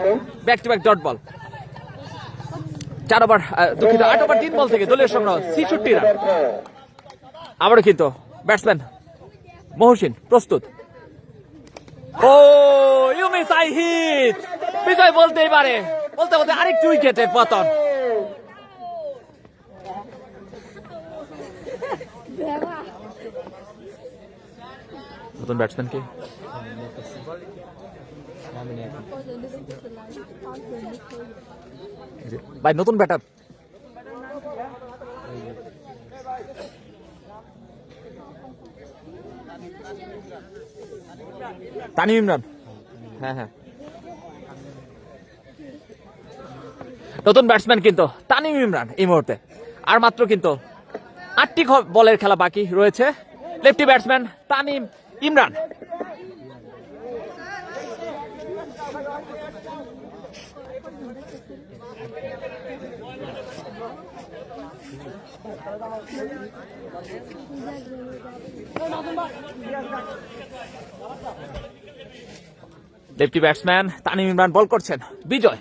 back to back dot ball. 4 over, দুঃখিত 8 ওভার 3 বল থেকে দলীয় সংগ্রহ 66 রান। আবারও কিন্তু ব্যাটসম্যান মহসিন প্রস্তুত। ও ইউ মিস আই হিট, বিজয় বলতেই পারে, বলতে বলতে আরেকটি উইকেটের পতন। নতুন ব্যাটসম্যান কে? ভাই নতুন ব্যাটার তানিম ইমরান। হ্যাঁ, নতুন ব্যাটসম্যান কিন্তু তানিম ইমরান এই মুহূর্তে। আর মাত্র কিন্তু 8টি বলের খেলা বাকি রয়েছে। Lefty batsman Tanim Imran. Lefty batsman Tanim Imran ball করছেন। বিজয়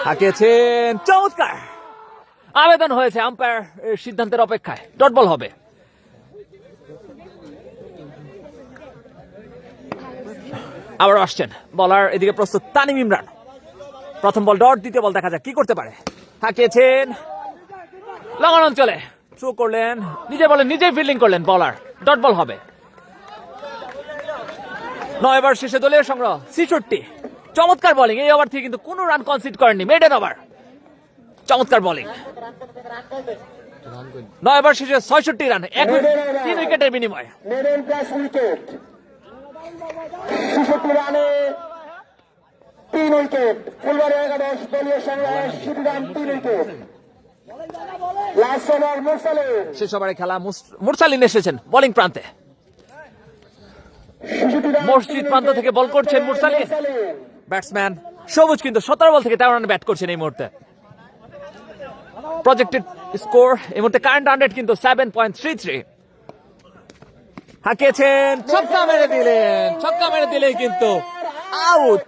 হাঁকিয়েছেন, চমৎকার আবেদন হয়েছে, আম্পায়ার সিদ্ধান্তের অপেক্ষায়, ডট বল হবে। আবার আসছেন বলার, এদিকে প্রস্তুত তানিম ইমরান। প্রথম বল ডট, দ্বিতীয় বল দেখা যাক কি করতে পারে। হাঁকিয়েছেন লঙ্গন অঞ্চলে, থ্রো করলেন, নিজে বলেন নিজেই ফিল্ডিং করলেন বলার, ডট বল হবে। 9 ওভার শেষে দলীয় সংগ্রহ 66। চমৎকার বোলিং, এই ওভার থেকে কিন্তু কোনো রান কনসিড করেননি, মেডেন ওভার, চমৎকার বোলিং। 9 ওভার শেষে 66 রান, 3 উইকেটের বিনিময়ে। মেডেন প্লাস উইকেট, 66 রানে 3 উইকেট। ফুলবাড়ি একাদশ দলীয় সংগ্রহ 67 রান, 3 উইকেট। লাস্ট ওভার মুরসালিন। শেষ ওভারে খেলা মুরসালিন এসেছেন বোলিং প্রান্তে। মসজিদ প্রান্ত থেকে বল করছেন মুরসালিন। ব্যাটসম্যান সবুজ কিন্তু 17 বল থেকে 13 রানে ব্যাট করছেন এই মুহূর্তে। প্রজেক্টেড স্কোর এই মুহূর্তে কারেন্ট 100 কিন্তু 7.33। হাঁকিয়েছেন, ছক্কা মেরে দিলেন, ছক্কা মেরে দিলেই কিন্তু আউট।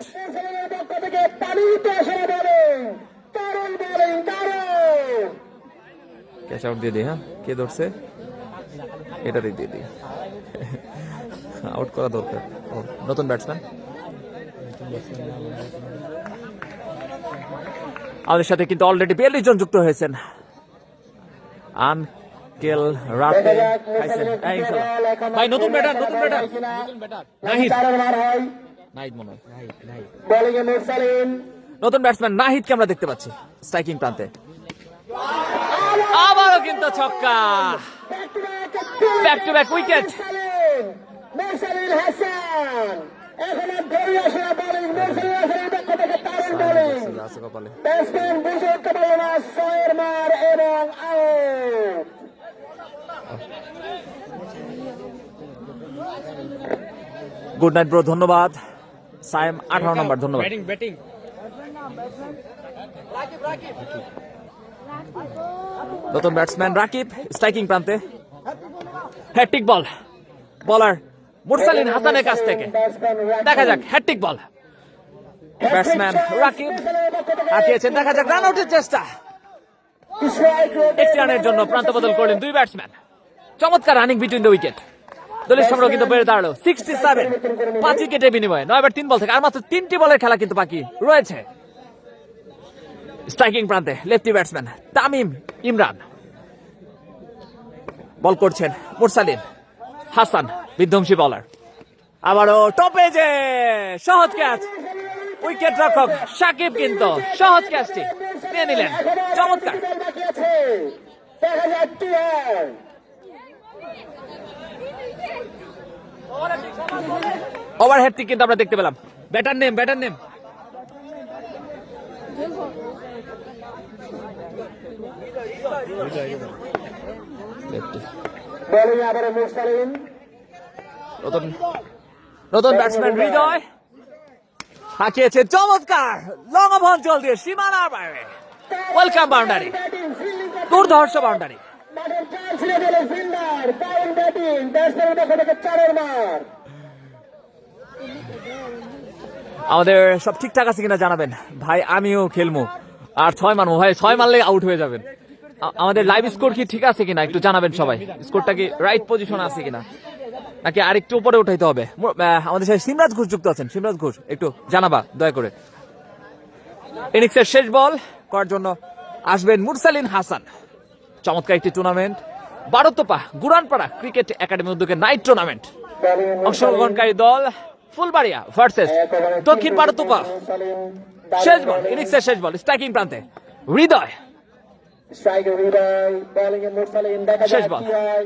ক্যাচ আউট দিয়ে দিই। হ্যাঁ, কে ধরছে এটাতেই দিয়ে দিই, আউট করা দরকার। নতুন ব্যাটসম্যান আমাদের সাথে কিন্তু অলরেডি 42 জন যুক্ত হয়েছেন। আনকেল রাতে ভাই, নতুন ব্যাটার নাহিদ, নাহিদ মনে হয়, নতুন ব্যাটসম্যান নাহিদকে আমরা দেখতে পাচ্ছি স্ট্রাইকিং প্রান্তে। আবারও কিন্তু ছক্কা, ব্যাক টু ব্যাক উইকেট। মুরসালিন হাসান এখন ধরে আসে বোলিং। মুরসালিন হাসানের পক্ষ থেকে দারুণ বোলিং, ব্যাটসম্যান বুঝে উঠতে পারল না, 6 মার এবং আউট। গুড নাইট ব্রো, ধন্যবাদ। সাইম 18 নম্বর, ধন্যবাদ। নতুন ব্যাটসম্যান রাকিব স্ট্রাইকিং প্রান্তে। হ্যাট্রিক বল বলার মুরসালিন হাসানের কাছ থেকে, দেখা যাক হ্যাট্রিক বল। ব্যাটসম্যান রাকিব হাঁকিয়েছেন, দেখা যাক রান আউটের চেষ্টা। 1 রানের জন্য প্রান্ত বদল করলেন দুই ব্যাটসম্যান। চমৎকার রানিং বিটুইন দ্য উইকেট। দলের সংগ্রহ কিন্তু বেড়ে দাঁড়ালো 67, 5 উইকেটের বিনিময়ে। 9 ওভার 3 বল থেকে আর মাত্র 3টি বলের খেলা কিন্তু বাকি রয়েছে। স্ট্রাইকিং প্রান্তে lefty batsman Tamim Imran. Ball করছেন মুরসালিন হাসান, বিধ্বংসী বলার। আবারও টপে যে সহজ ক্যাচ, উইকেট রক্ষক সাকিব কিন্তু সহজ ক্যাচটি নিয়ে নিলেন। চমৎকার। বাকি আছে, দেখা যাক কি হয়। ওভারহেডটি কিন্তু আমরা দেখতে পেলাম। ব্যাটার নেম বলিং আবারও মুরসালিন, নতুন ব্যাটসম্যান হৃদয় হাঁকিয়েছে চমৎকার লং অফ অঞ্চল দিয়ে সীমানার বাইরে। ওয়েলকাম বাউন্ডারি, দুর্ধর্ষ বাউন্ডারি। মাঠের চার ছিঁড়ে গেল ফিল্ডার, দারুণ ব্যাটিং, ব্যাটসম্যানের পক্ষ থেকে 4 মার। আমাদের সব ঠিকঠাক আছে কিনা জানাবেন ভাই, আমিও খেলবো আর 6 মারবো ভাই, 6 মারলে আউট হয়ে যাবেন। আমাদের লাইভ স্কোর কি ঠিক আছে কিনা একটু জানাবেন সবাই, স্কোরটা কি রাইট পজিশন আছে কিনা নাকি আরেকটু উপরে উঠাইতে হবে। আমাদের সাথে সিমরাজ ঘোষ যুক্ত আছেন, সিমরাজ ঘোষ একটু জানাবা দয়া করে। ইনিংসের শেষ বল করার জন্য আসবেন মুরসালিন হাসান। চমৎকার একটি টুর্নামেন্ট, বারোতোপা গুরানপাড়া ক্রিকেট একাডেমি উদ্যোগে নাইট টুর্নামেন্ট। অংশগ্রহণকারী দল ফুলবাড়িয়া ভার্সেস দক্ষিণ বারোতোপা। শেষ বল, ইনিংসের শেষ বল, স্ট্রাইকিং প্রান্তে হৃদয়। স্ট্রাইকার হৃদয়, বোলিং এ মুরসালিন, দেখা শেষ যাক বল। কি হয়।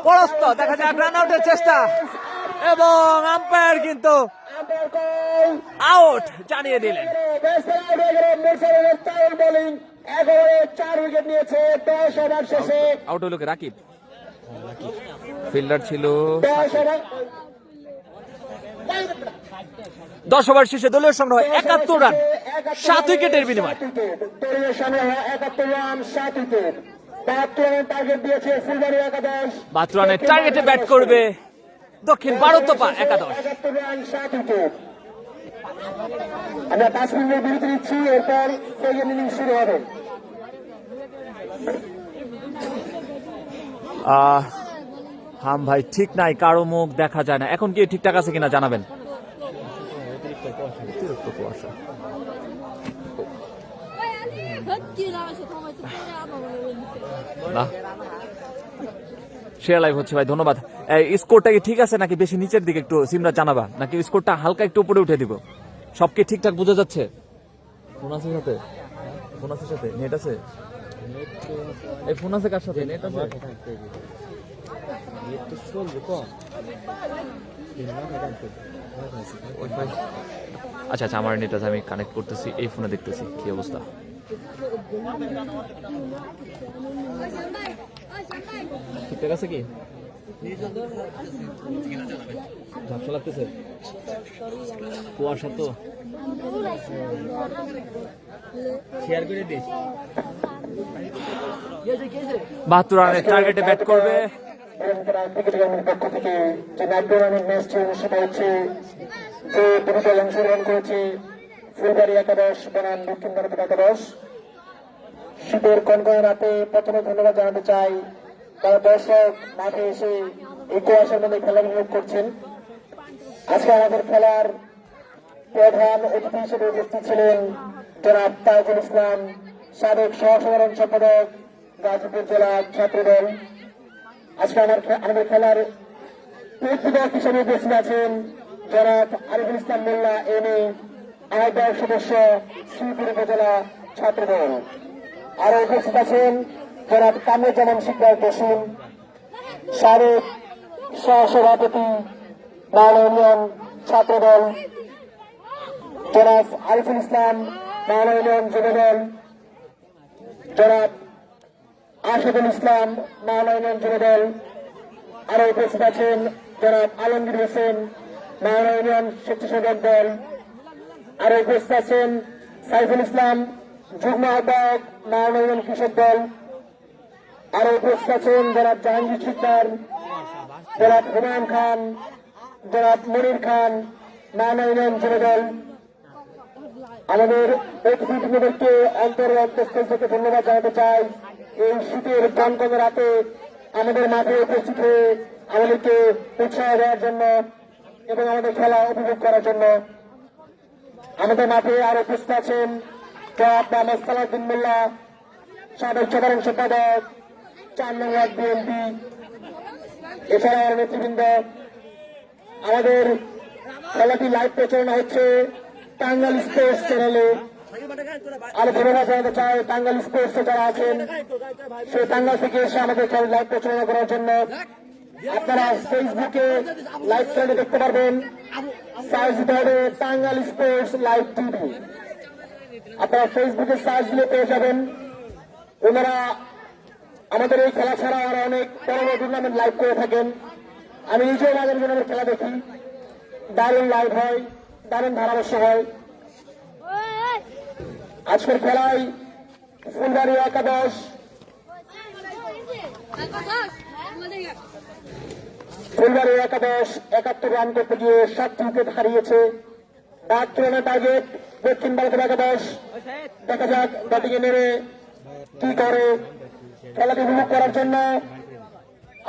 পরস্ত দেখা যাক রান আউটের চেষ্টা এবং আম্পায়ার কিন্তু আম্পায়ার কল, আউট জানিয়ে দিলেন। ব্যাটসম্যান আউট হয়ে গেল। মুরসালিনের টাউন বোলিং, 1 ওভারে 4 উইকেট নিয়েছে। 10 ওভার শেষে আউট হলো কে? রাকিব। ফিল্ডার ছিল 10 ওভার 10 ওভার শেষে দলীয় সংগ্রহ 71 রান 7 উইকেটের বিনিময়। দলীয় সংগ্রহ 71 রান 7 উইকেট। 72 রানের টার্গেট দিয়েছে ফুলবাড়ি একাদশ। 72 রানের টার্গেটে ব্যাট করবে দক্ষিণ বারোতোপা একাদশ। 71 রান 7 উইকেট। আমরা 5 মিনিটের বিরতি নিচ্ছি, এরপর সেকেন্ড ইনিংস শুরু হবে। হাম ভাই ঠিক নাই, কারো মুখ দেখা যায় না। এখন কি ঠিকঠাক আছে কিনা জানাবেন। অতিরিক্ত কুয়াশা। না শেয়ার লাইভ হচ্ছে ভাই, ধন্যবাদ। স্কোরটা কি ঠিক আছে নাকি বেশি নিচের দিকে একটু সিমরা জানাবা, নাকি স্কোরটা হালকা একটু উপরে উঠে দিব? সব কি ঠিকঠাক বোঝা যাচ্ছে? ফোন আছে সাথে, ফোন আছে সাথে, নেট আছে? এই ফোন আছে কার সাথে? নেট আছে? আচ্ছা আচ্ছা, আমার নেট আছে, আমি কানেক্ট করতেছি, এই ফোনে দেখতেছি কি অবস্থা। ঠিকঠাক আছে কি? ঝাপসা লাগতেছে, কুয়াশা তো। শেয়ার করে দিস। 72 রানের টার্গেটে ব্যাট করবে ক্রিকেট একাডেমির পক্ষ থেকে যে নাইট টুর্নামেন্ট ম্যাচটি অনুষ্ঠিত হচ্ছে, যে দুটি দল অংশগ্রহণ করেছে, ফুলবাড়ি একাদশ বনাম দক্ষিণ বারোতোপা একাদশ। শীতের কনকনে রাতে প্রথমে ধন্যবাদ জানাতে চাই তারা দর্শক মাঠে এসে এই কুয়াশার মধ্যে খেলা উপভোগ করছেন। আজকে আমাদের খেলার প্রধান অতিথি হিসেবে উপস্থিত ছিলেন জনাব তাজুল ইসলাম, সাবেক সহসাধারণ সম্পাদক গাজীপুর জেলা ছাত্রদল। আজকে আমাদের খেলার প্রেক্ষিতক হিসেবে উপস্থিত আছেন জনাব আরিফুল ইসলাম মোল্লা এমএ, আহ্বায়ক সদস্য শ্রীপুর উপজেলা ছাত্রদল। আরো উপস্থিত আছেন জনাব কামরুজ্জামান শিকদার বসুন, সাবেক সহসভাপতি বাংলা ইউনিয়ন ছাত্রদল, জনাব আরিফুল ইসলাম বাংলা ইউনিয়ন যুবদল, জনাব আশিকুল ইসলাম বাংলা ইউনিয়ন যুবদল। আরো উপস্থিত আছেন জনাব আলমগীর হোসেন বাংলা ইউনিয়ন স্বেচ্ছাসেবক দল। আরো উপস্থিত আছেন সাইফুল ইসলাম যুগ্ম আহ্বায়ক বাংলা ইউনিয়ন কৃষক দল। আরো উপস্থিত আছেন জনাব জাহাঙ্গীর শিকদার, জনাব হুমায়ুন খান, জনাব মনির খান বাংলা ইউনিয়ন যুবদল। আমাদের অতিথিবৃন্দকে অন্তর্স্থল থেকে ধন্যবাদ জানাতে চাই এই শীতের কনকনে রাতে আমাদের মাঠে উপস্থিত হয়ে আমাদেরকে উৎসাহ দেওয়ার জন্য এবং আমাদের খেলা উপভোগ করার জন্য। আমাদের মাঠে আরো উপস্থিত আছেন জনাব মোহাম্মদ সালাউদ্দিন মোল্লা, সাবেক সাধারণ সম্পাদক 4 নং ওয়ার্ড বিএনপি, এছাড়াও নেতৃবৃন্দ। আমাদের খেলাটি লাইভ প্রচারণা হচ্ছে টাঙ্গাইল স্পোর্টস চ্যানেলে। আরো ধন্যবাদ জানাতে চাই টাঙ্গাইল স্পোর্টসে যারা আছেন, সেই টাঙ্গাইল থেকে এসে আমাদের খেলা লাইভ প্রচারণা করার জন্য। আপনারা ফেসবুকে লাইভ চ্যানেলে দেখতে পারবেন, সার্চ দিতে হবে টাঙ্গাইল স্পোর্টস লাইভ টিভি। আপনারা ফেসবুকে সার্চ দিলে পেয়ে যাবেন। ওনারা আমাদের এই খেলা ছাড়া আরো অনেক বড় বড় টুর্নামেন্ট লাইভ করে থাকেন। আমি নিজেও মাঝে মাঝে খেলা দেখি, দারুণ লাইভ হয়, দারুণ ধারাভাষ্য হয়। আজকের খেলায় ফুলবাড়ি একাদশ ফুলবাড়ি একাদশ 71 রান করতে গিয়ে 7 উইকেট হারিয়েছে। 5 রানের টার্গেট দক্ষিণ ভারতের একাদশ। দেখা যাক ব্যাটিংয়ে নেমে কি করে। খেলাটি উপভোগ করার জন্য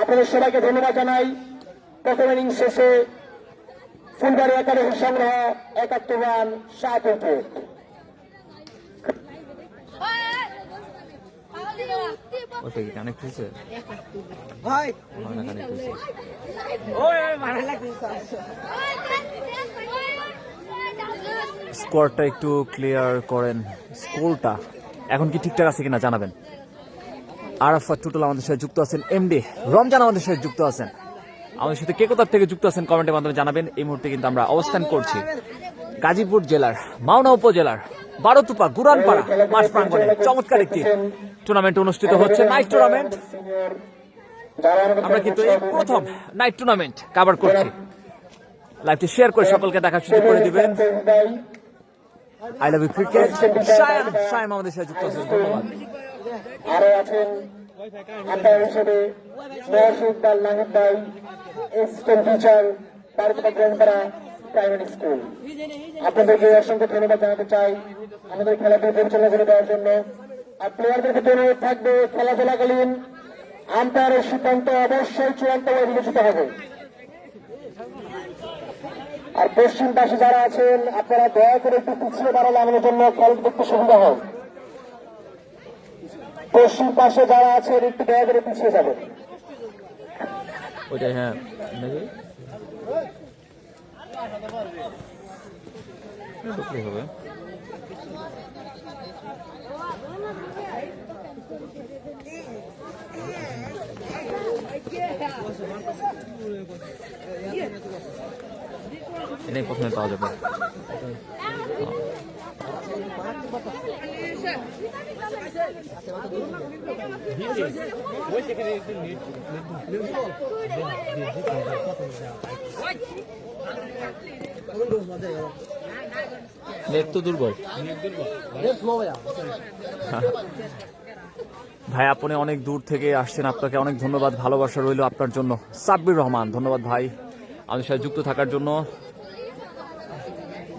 আপনাদের সবাইকে ধন্যবাদ জানাই। প্রথম ইনিংস শেষে ফুলবাড়ি একাদশের সংগ্রহ 71 রান 7 উইকেট। ওটা কি কানেক্ট হয়েছে? কানেক্ট হয়েছে। স্কোরটা একটু ক্লিয়ার করেন, স্কোরটা এখন কি ঠিকঠাক আছে কিনা জানাবেন। আরাফাত টুটুল আমাদের সাথে যুক্ত আছেন, এমডি রমজান আমাদের সাথে যুক্ত আছেন। আমাদের সাথে কে কোথা থেকে যুক্ত আছেন কমেন্টের মাধ্যমে জানাবেন। এই মুহূর্তে কিন্তু আমরা অবস্থান করছি গাজীপুর জেলার মাওনা উপজেলার বারোতুপা গুরানপাড়া মাঠ প্রাঙ্গণে। চমৎকার একটি টুর্নামেন্ট অনুষ্ঠিত হচ্ছে, নাইট টুর্নামেন্ট। আমরা কিন্তু এই প্রথম নাইট টুর্নামেন্ট কভার করছি। লাইভটি শেয়ার করে সকলকে দেখার সুযোগ করে দিবেন। I love you cricket. Shayam আমাদের সাথে যুক্ত আছেন, ধন্যবাদ। আরো আছেন আম্পায়ার হিসেবে মহসুদ্দাল নাহিদ ভাই, assistant teacher, Barotupa Guranpara primary school. আপনাদেরকে অসংখ্য ধন্যবাদ জানাতে চাই আমাদের খেলাটি পরিচালনা করে দেওয়ার জন্য। আর প্লেয়ারদের প্রতি অনুরোধ থাকবে, খেলা চলাকালীন আম্পায়ারের সিদ্ধান্ত অবশ্যই চূড়ান্তভাবে বিবেচিত হবে। আর পশ্চিম পাশে যারা আছেন আপনারা দয়া করে একটু পিছিয়ে দাঁড়ালে আমাদের জন্য খেলা দেখতে সুবিধা হয়। পশ্চিম পাশে যারা আছেন একটু দয়া করে পিছিয়ে যাবেন। ওইটাই হ্যাঁ হবে। এটাই প্রথমে পাওয়া যাবে। নেট তো দুর্বল ভাই। আপনি অনেক দূর থেকে আসছেন, আপনাকে অনেক ধন্যবাদ, ভালোবাসা রইল আপনার জন্য। সাব্বির রহমান, ধন্যবাদ ভাই আমাদের সাথে যুক্ত থাকার জন্য।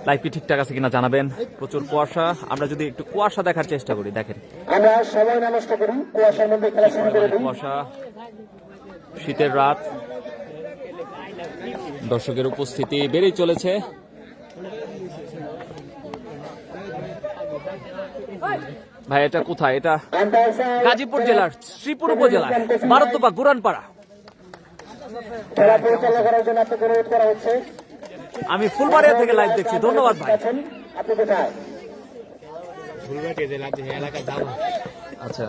লাইভটি ঠিকঠাক আছে কিনা জানাবেন। প্রচুর কুয়াশা, আমরা যদি একটু কুয়াশা দেখার চেষ্টা করি। দেখেন আমরা সময় নষ্ট করি, কুয়াশার মধ্যে খেলা শুরু করে দিই। কুয়াশা, শীতের রাত, দর্শকের উপস্থিতি বেড়েই চলেছে। ভাই এটা কোথায়? এটা গাজীপুর জেলার শ্রীপুর উপজেলার বারোতুপা গুরানপাড়া। খেলা পরিচালনা করার জন্য আপনাকে অনুরোধ করা হচ্ছে। আমি ফুলবাড়িয়া থেকে লাইভ দেখছি, ধন্যবাদ ভাই। আপনি কোথায়? আচ্ছা,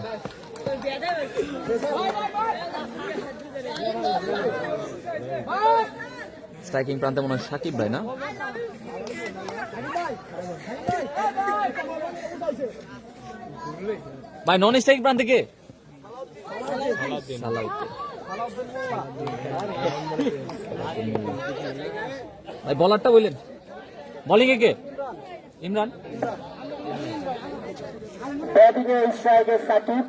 স্ট্রাইকিং প্রান্তে মনে হয় সাকিব ভাই না? ভাই নন স্ট্রাইকিং প্রান্তে কে? সালাউদ্দিন ভাই। বলারটা বললেন, বোলিং এ কে? ইমরান। ব্যাটিং এ স্ট্রাইকে সাকিব,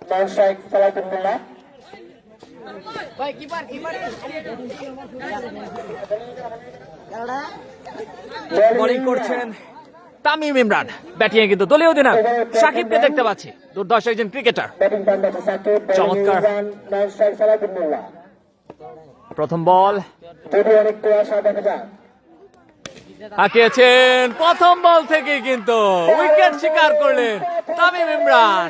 নন স্ট্রাইক সালাউদ্দিন মোল্লা। বোলিং করছেন তামিম ইমরান, ব্যাটিং এ কিন্তু দলীয় অধিনায়ক সাকিবকে দেখতে পাচ্ছি। দুর্ধর্ষ একজন ক্রিকেটার, ব্যাটিং টাইম আছে সাকিব, চমৎকার। নন স্ট্রাইক সালাউদ্দিন মোল্লা। প্রথম বল যদি অনেক কুয়াশা দেখা যায়। হাঁকিয়েছেন প্রথম বল থেকে, কিন্তু উইকেট শিকার করলেন তামিম ইমরান।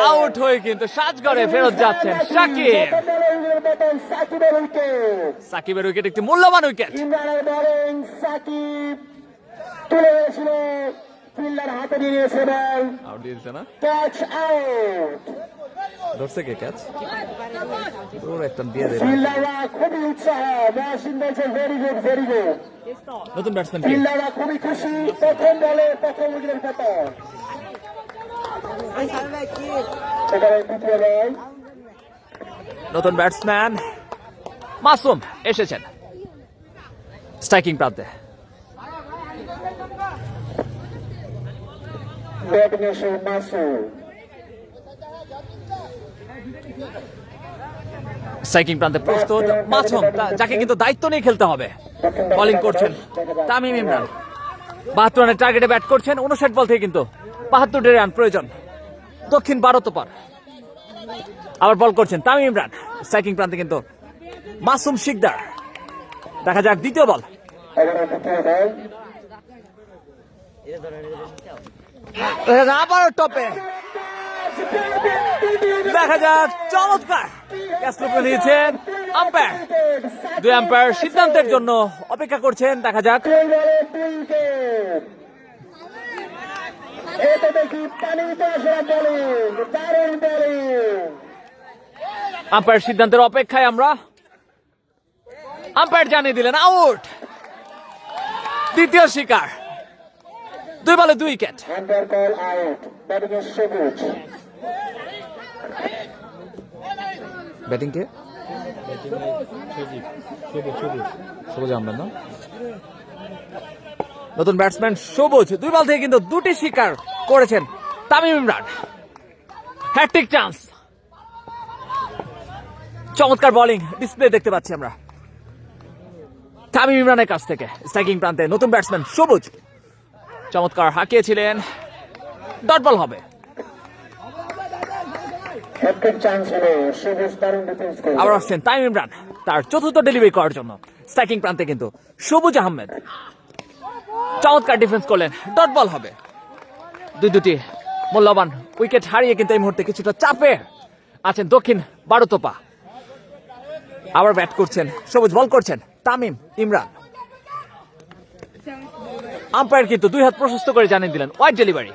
আউট হয়ে কিন্তু সাজঘরে ফেরত যাচ্ছেন সাকিব। সাকিবের উইকেট, সাকিবের উইকেট একটি মূল্যবান উইকেট। ইমরানের বলিং, সাকিব তুলে হয়েছিল, ফিল্ডার হাতে নিয়ে নিয়েছে বল, আউট দিয়েছে না, ক্যাচ আউট। ধরছে কে ক্যাচ? ওর একটা দিয়ে দেবে। ফিল্ডাররা খুবই উৎসাহ, মহসিন বলছে ভেরি গুড ভেরি গুড। নতুন ব্যাটসম্যান কে? ফিল্ডাররা খুবই খুশি, প্রথম বলে প্রথম উইকেটের পতন। এবারে দ্বিতীয় বল, নতুন ব্যাটসম্যান মাসুম এসেছেন স্ট্রাইকিং প্রান্তে। ব্যাটিং এসে মাসুদ, স্ট্রাইকিং প্রান্তে প্রস্তুত মাসুম, যাকে কিন্তু দায়িত্ব নিয়ে খেলতে হবে। বোলিং করছেন তামিম ইমরান, 72 রানের টার্গেটে ব্যাট করছেন। 59 বল থেকে কিন্তু 72 রান প্রয়োজন। দক্ষিণ ভারতপার আবার বল করছেন তামিম ইমরান, স্ট্রাইকিং প্রান্তে কিন্তু মাসুম শিকদার। দেখা যাক দ্বিতীয় বল। এবারে দ্বিতীয় বল, আবারও টপে, দেখা যাক চমৎকার ক্যাচ লুপে নিয়েছেন আম্পায়ার। দুই আম্পায়ার সিদ্ধান্তের জন্য অপেক্ষা করছেন, দেখা যাক। দুই বলে দুই উইকেট। এতে দেখি পানিতে আসা বলিং, দারুণ বলিং। আম্পায়ার সিদ্ধান্তের অপেক্ষায় আমরা। আম্পায়ার জানিয়ে দিলেন আউট। দ্বিতীয় শিকার, 2 বলে 2 wicket. Umpire call out, batting এ সবুজ। ব্যাটিং কে? সবুজ আহমেদ না? নতুন ব্যাটসম্যান সবুজ 2 বল থেকে কিন্তু 2টি শিকার করেছেন তামিম ইমরান। হ্যাট্রিক চান্স, চমৎকার বোলিং ডিসপ্লে দেখতে পাচ্ছি আমরা তামিম ইমরানের কাছ থেকে। স্ট্রাইকিং প্রান্তে নতুন ব্যাটসম্যান সবুজ চমৎকার হাঁকিয়েছিলেন, ডট বল হবে। হ্যাট্রিক চান্স হলো, সবুজ দারুণ ডিফেন্স করে। আবার আসছেন তামিম ইমরান তার চতুর্থ ডেলিভারি করার জন্য। স্ট্রাইকিং প্রান্তে কিন্তু সবুজ আহমেদ চমৎকার ডিফেন্স করলেন, ডট বল হবে। দুটি মূল্যবান উইকেট হারিয়ে কিন্তু এই মুহূর্তে কিছুটা চাপে আছেন দক্ষিণ ভারতপা। আবার ব্যাট করছেন সবুজ, বল করছেন তামিম ইমরান। আম্পায়ার কিন্তু 2 হাত প্রশস্ত করে জানিয়ে দিলেন ওয়াইড ডেলিভারি।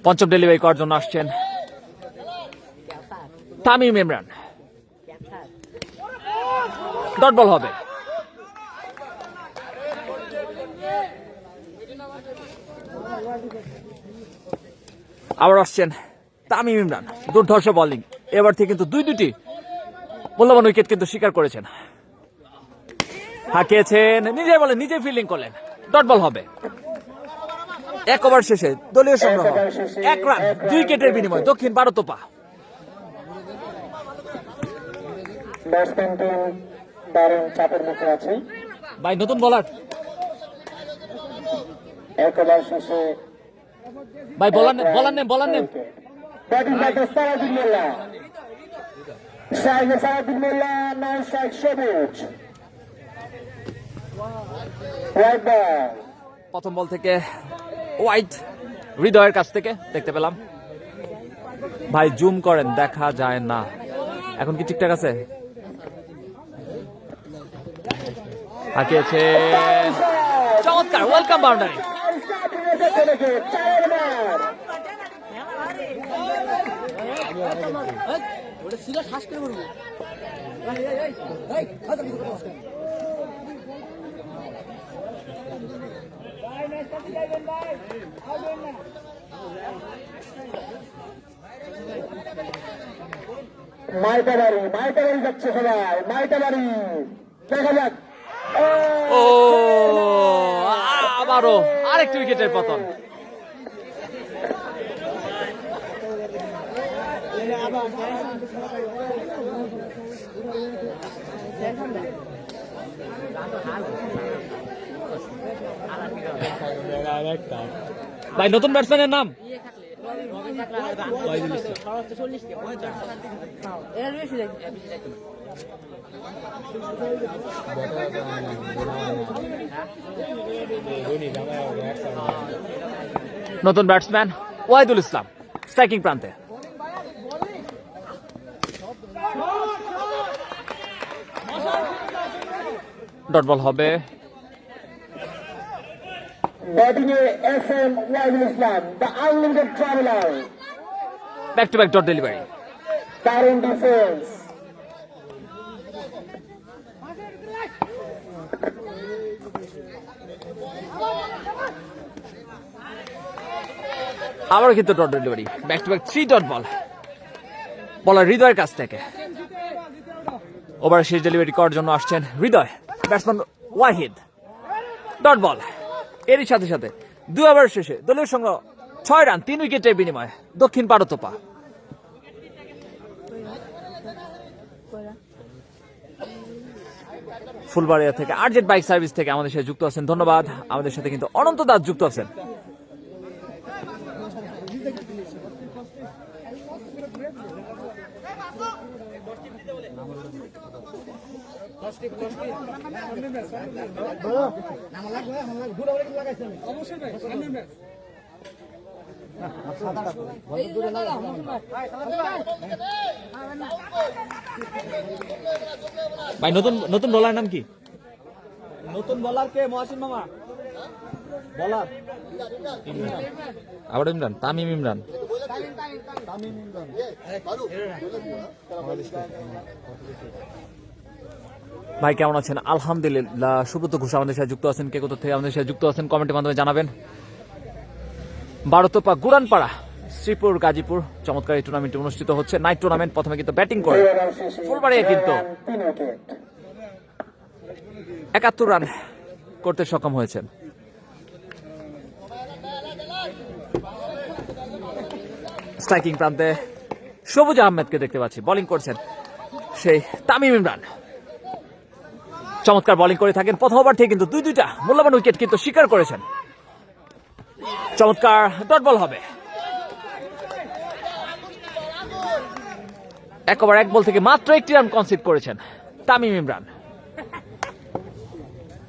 পঞ্চম ডেলিভারি করার জন্য আসছেন তামিম ইমরান, ডট বল হবে। আবার আসছেন তামিম ইমরান, দুর্ধর্ষ বোলিং। এবার থেকে কিন্তু দুটি মূল্যবান উইকেট কিন্তু স্বীকার করেছেন, হাঁকিয়েছেন, নিজের বলে নিজে ফিল্ডিং করলেন, ডট বল হবে। 1 ওভার শেষে দলীয় সংগ্রহ 1 রান 2 উইকেটের বিনিময়ে দক্ষিণ ভারতপা। ব্যাটসম্যান টিম দারুণ চাপের মুখে আছে। ভাই নতুন বলার, 1 ওভার শেষে ভাই বলার নেম। ব্যাটিং করতে সারাদিন মোল্লা, স্ট্রাইকে সারাদিন মোল্লা, নন স্ট্রাইক সবুজ। হোয়াইট বল, প্রথম বল থেকে হোয়াইট হৃদয়ের কাছ থেকে দেখতে পেলাম। ভাই জুম করেন, দেখা যায় না। এখন কি ঠিকঠাক আছে? হাঁকিয়েছেন, চমৎকার, ওয়েলকাম বাউন্ডারি। মাইটাবাড়ি যাচ্ছে সবাই, মাইটাবাড়ি দেখা যাক। ও আবারও আরেকটি উইকেটের পতন। ভাই নতুন ব্যাটসম্যানের নাম? নতুন ব্যাটসম্যান ওয়াহিদুল ইসলাম স্ট্রাইকিং প্রান্তে। ডট বল হবে। Batting A SM Wahidul Islam, the unlimited traveller. Back to back dot delivery. দারুণ ডিফেন্স। আবারও কিন্তু dot delivery. Back to back 3 dot বল। বলার হৃদয়ের কাছ থেকে। ওভার শেষ ডেলিভারি করার জন্য আসছেন Hridoy. Batsman Wahid. Dot ball. এরই সাথে সাথে 2 ওভার শেষে দলীয় সংগ্রহ 6 রান 3 উইকেটের বিনিময়ে দক্ষিণ পারতোপা। ফুলবাড়িয়া থেকে আরজেড বাইক সার্ভিস থেকে আমাদের সাথে যুক্ত আছেন, ধন্যবাদ। আমাদের সাথে কিন্তু অনন্ত দাস যুক্ত আছেন। ভাই নতুন নতুন বলার নাম কি? নতুন বলার কে? মহাসিন মামা বলার। আবার ইমরান, তামিম ইমরান। ভাই কেমন আছেন? আলহামদুলিল্লাহ। সুব্রত ঘোষ আমাদের সাথে যুক্ত আছেন। কে কোথা থেকে আমাদের সাথে যুক্ত আছেন কমেন্টের মাধ্যমে জানাবেন। বারোতোপা গুরানপাড়া শ্রীপুর গাজীপুর চমৎকার এই টুর্নামেন্ট অনুষ্ঠিত হচ্ছে। Night tournament. প্রথমে কিন্তু ব্যাটিং করে ফুলবাড়িয়া কিন্তু 71 রান করতে সক্ষম হয়েছেন। স্ট্রাইকিং প্রান্তে সবুজ আহমেদকে দেখতে পাচ্ছি। বোলিং করছেন সেই তামিম ইমরান। চমৎকার বোলিং করে থাকেন। প্রথম ওভার থেকে কিন্তু দুইটা মূল্যবান উইকেট কিন্তু শিকার করেছেন। চমৎকার ডট বল হবে। 1 ওভার 1 বল থেকে মাত্র 1টি রান কনসিড করেছেন তামিম ইমরান।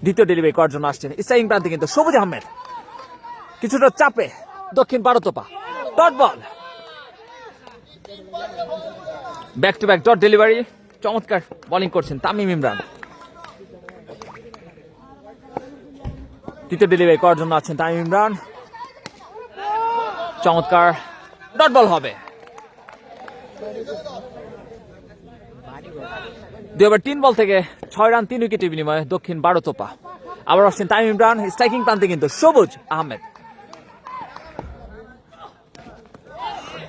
দ্বিতীয় ডেলিভারি করার জন্য আসছেন স্ট্রাইকিং প্রান্তে কিন্তু সবুজ আহমেদ। কিছুটা চাপে Dakshin Barotopa. Dot ball. Back to back dot delivery. চমৎকার বোলিং করছেন তামিম ইমরান। তৃতীয় ডেলিভারি করার জন্য আছেন তামিম ইমরান। চমৎকার ডট বল হবে। 2 ওভার 3 বল থেকে 6 রান 3 উইকেটের বিনিময়ে দক্ষিণ বারোতোপা। আবার আসছেন তামিম ইমরান। স্ট্রাইকিং প্রান্তে কিন্তু সবুজ আহমেদ।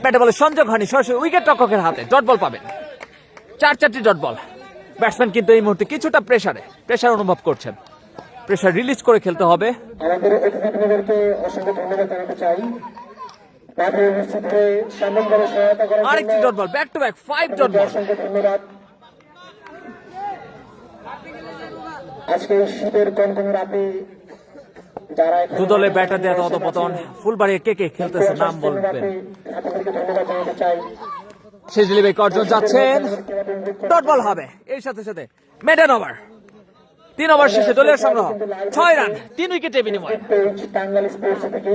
ব্যাটে বলে সংযোগ হয়নি, সরাসরি উইকেট রক্ষকের হাতে। ডট বল পাবেন। 4টি ডট বল। ব্যাটসম্যান কিন্তু এই মুহূর্তে কিছুটা প্রেসার অনুভব করছেন। প্রেসার রিলিজ করে খেলতে হবে। আমাদের অতিথিবৃন্দকে অসংখ্য ধন্যবাদ জানাতে চাই। মাঠে উপস্থিত হয়ে সামগ্রিকভাবে সহায়তা করার আরেকটি জন্য dot ball. Back to back 5 dot ball. অসংখ্য ধন্যবাদ। আজকে এই শীতের কনকনে রাতে যারা এখানে দু দলে ব্যাটার দেওয়া অধপতন। ফুলবাড়িয়া কে কে খেলতেছে নাম বলবেন। আপনাদেরকে ধন্যবাদ জানাতে চাই। শেষ ডেলিভারি করার জন্য যাচ্ছেন। ডট বল হবে। এর সাথে সাথে মেডেন ওভার। 3 ওভার শেষে দলীয় সংগ্রহ 6 রান 3 উইকেটের বিনিময়ে। পেজ টাঙ্গাইল স্পোর্টস থেকে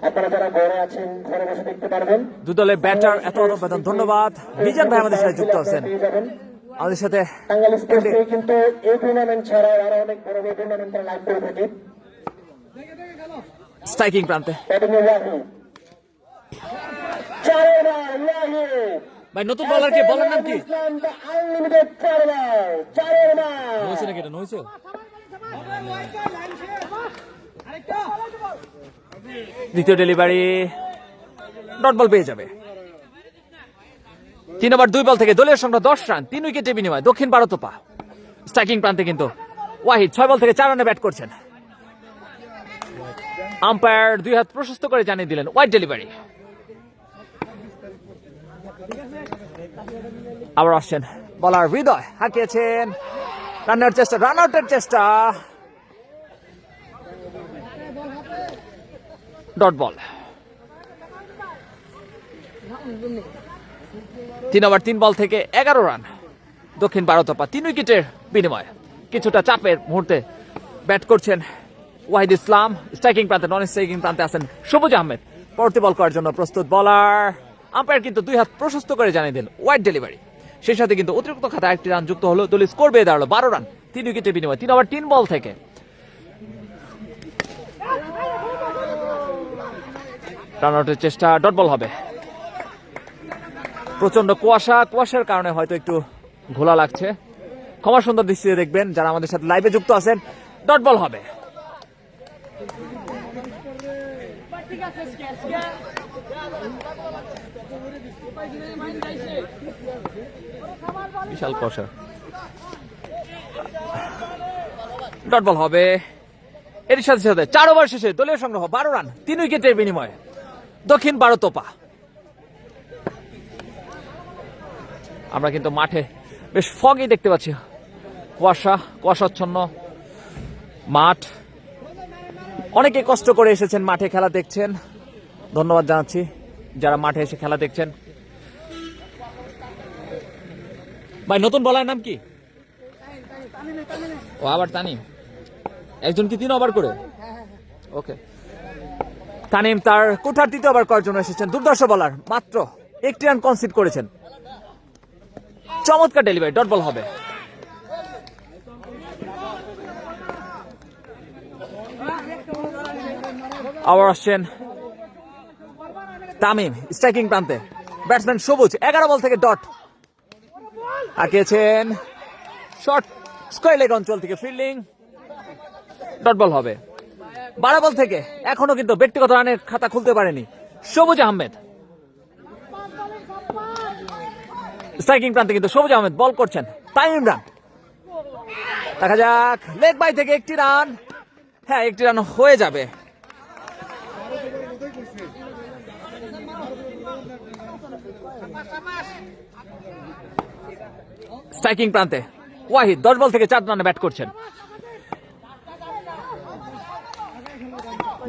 আপনারা যারা ঘরে আছেন ঘরে বসে দেখতে পারবেন। দু দলের ব্যাটার এত অধপতন। ধন্যবাদ। মিজান ভাই আমাদের সাথে যুক্ত আছেন। পেয়ে যাবেন। আমাদের সাথে টাঙ্গাইল স্পোর্টস থেকে কিন্তু এই টুর্নামেন্ট ছাড়াও আরো অনেক বড় বড় টুর্নামেন্ট লাইভ করে থাকি। স্ট্রাইকিং প্রান্তে ব্যাটিং এ ওয়াহিদ। চারের রান ওয়াহিদ। ভাই নতুন বলার কি? বলার নাম কি? ইসলাম দ্য আনলিমিটেড ট্রাভেলার। চারের রান। নইছে নাকি এটা? নইছে। দ্বিতীয় ডেলিভারি ডট বল পেয়ে যাবে। 3 ওভার 2 বল থেকে দলীয় সংগ্রহ 10 রান 3 উইকেটের বিনিময়ে দক্ষিণ বারোতোপা। স্ট্রাইকিং প্রান্তে কিন্তু ওয়াহিদ 6 বল থেকে 4 রানে ব্যাট করছেন। আম্পায়ার 2 হাত প্রশস্ত করে জানিয়ে দিলেন ওয়াইড ডেলিভারি। আবার আসছেন বলার হৃদয়। হাঁকিয়েছেন। রান আউটের চেষ্টা। Dot ball. 3 ওভার 3 বল থেকে 11 রান দক্ষিণ বারোতপা 3 উইকেটের বিনিময়ে। কিছুটা চাপের মুহূর্তে ব্যাট করছেন ওয়াহিদ ইসলাম। স্ট্রাইকিং প্রান্তে, নন স্ট্রাইকিং প্রান্তে আছেন সবুজ আহমেদ। পরবর্তী বল করার জন্য প্রস্তুত বলার। আম্পায়ার কিন্তু 2 হাত প্রশস্ত করে জানিয়ে দিলেন ওয়াইড ডেলিভারি। সেই সাথে কিন্তু অতিরিক্ত খাতায় 1টি রান যুক্ত হলো, দলীয় স্কোর বেড়ে দাঁড়ালো 12 রান 3 উইকেটের বিনিময়ে। 3 ওভার 3 বল থেকে রান আউটের চেষ্টা, ডট বল হবে। প্রচন্ড কুয়াশার কারণে হয়তো একটু ঘোলা লাগছে, ক্ষমা সুন্দর দৃষ্টিতে দেখবেন যারা আমাদের সাথে লাইভে যুক্ত আছেন। ডট বল হবে। বিশাল কুয়াশা। ডট বল হবে। এর সাথে সাথে 4 ওভার শেষে দলীয় সংগ্রহ 12 রান 3 উইকেটের বিনিময়ে দক্ষিণ বারোতপা। আমরা কিন্তু মাঠে বেশ ফগই দেখতে পাচ্ছি, কুয়াশাচ্ছন্ন মাঠ। অনেকে কষ্ট করে এসেছেন মাঠে খেলা দেখছেন, ধন্যবাদ জানাচ্ছি যারা মাঠে এসে খেলা দেখছেন। ভাই নতুন বলার নাম কি? ও আবার তানিম, একজন কি 3 ওভার করে? ওকে, তানিম তার কোঠার 3য় ওভার করার জন্য এসেছেন। দুর্দর্শ বলার, মাত্র 1টি রান কনসিড করেছেন। চমৎকার ডেলিভারি, ডট বল হবে। আবার আসছেন তামিম স্ট্রাইকিং প্রান্তে। ব্যাটসম্যান সবুজ 11 বল থেকে ডট আঁকিয়েছেন। শর্ট স্কয়ার লেগ অঞ্চল থেকে ফিল্ডিং, ডট বল হবে। 12 বল থেকে এখনো কিন্তু ব্যক্তিগত রানের খাতা খুলতে পারেনি সবুজ আহমেদ। স্ট্রাইকিং প্রান্তে কিন্তু সবুজ আহমেদ বল করছেন। তামিম রান, দেখা যাক লেগ বাই থেকে 1টি রান। হ্যাঁ, 1টি রান হয়ে যাবে। স্ট্রাইকিং প্রান্তে ওয়াহিদ 10 বল থেকে 4 রানে ব্যাট করছেন।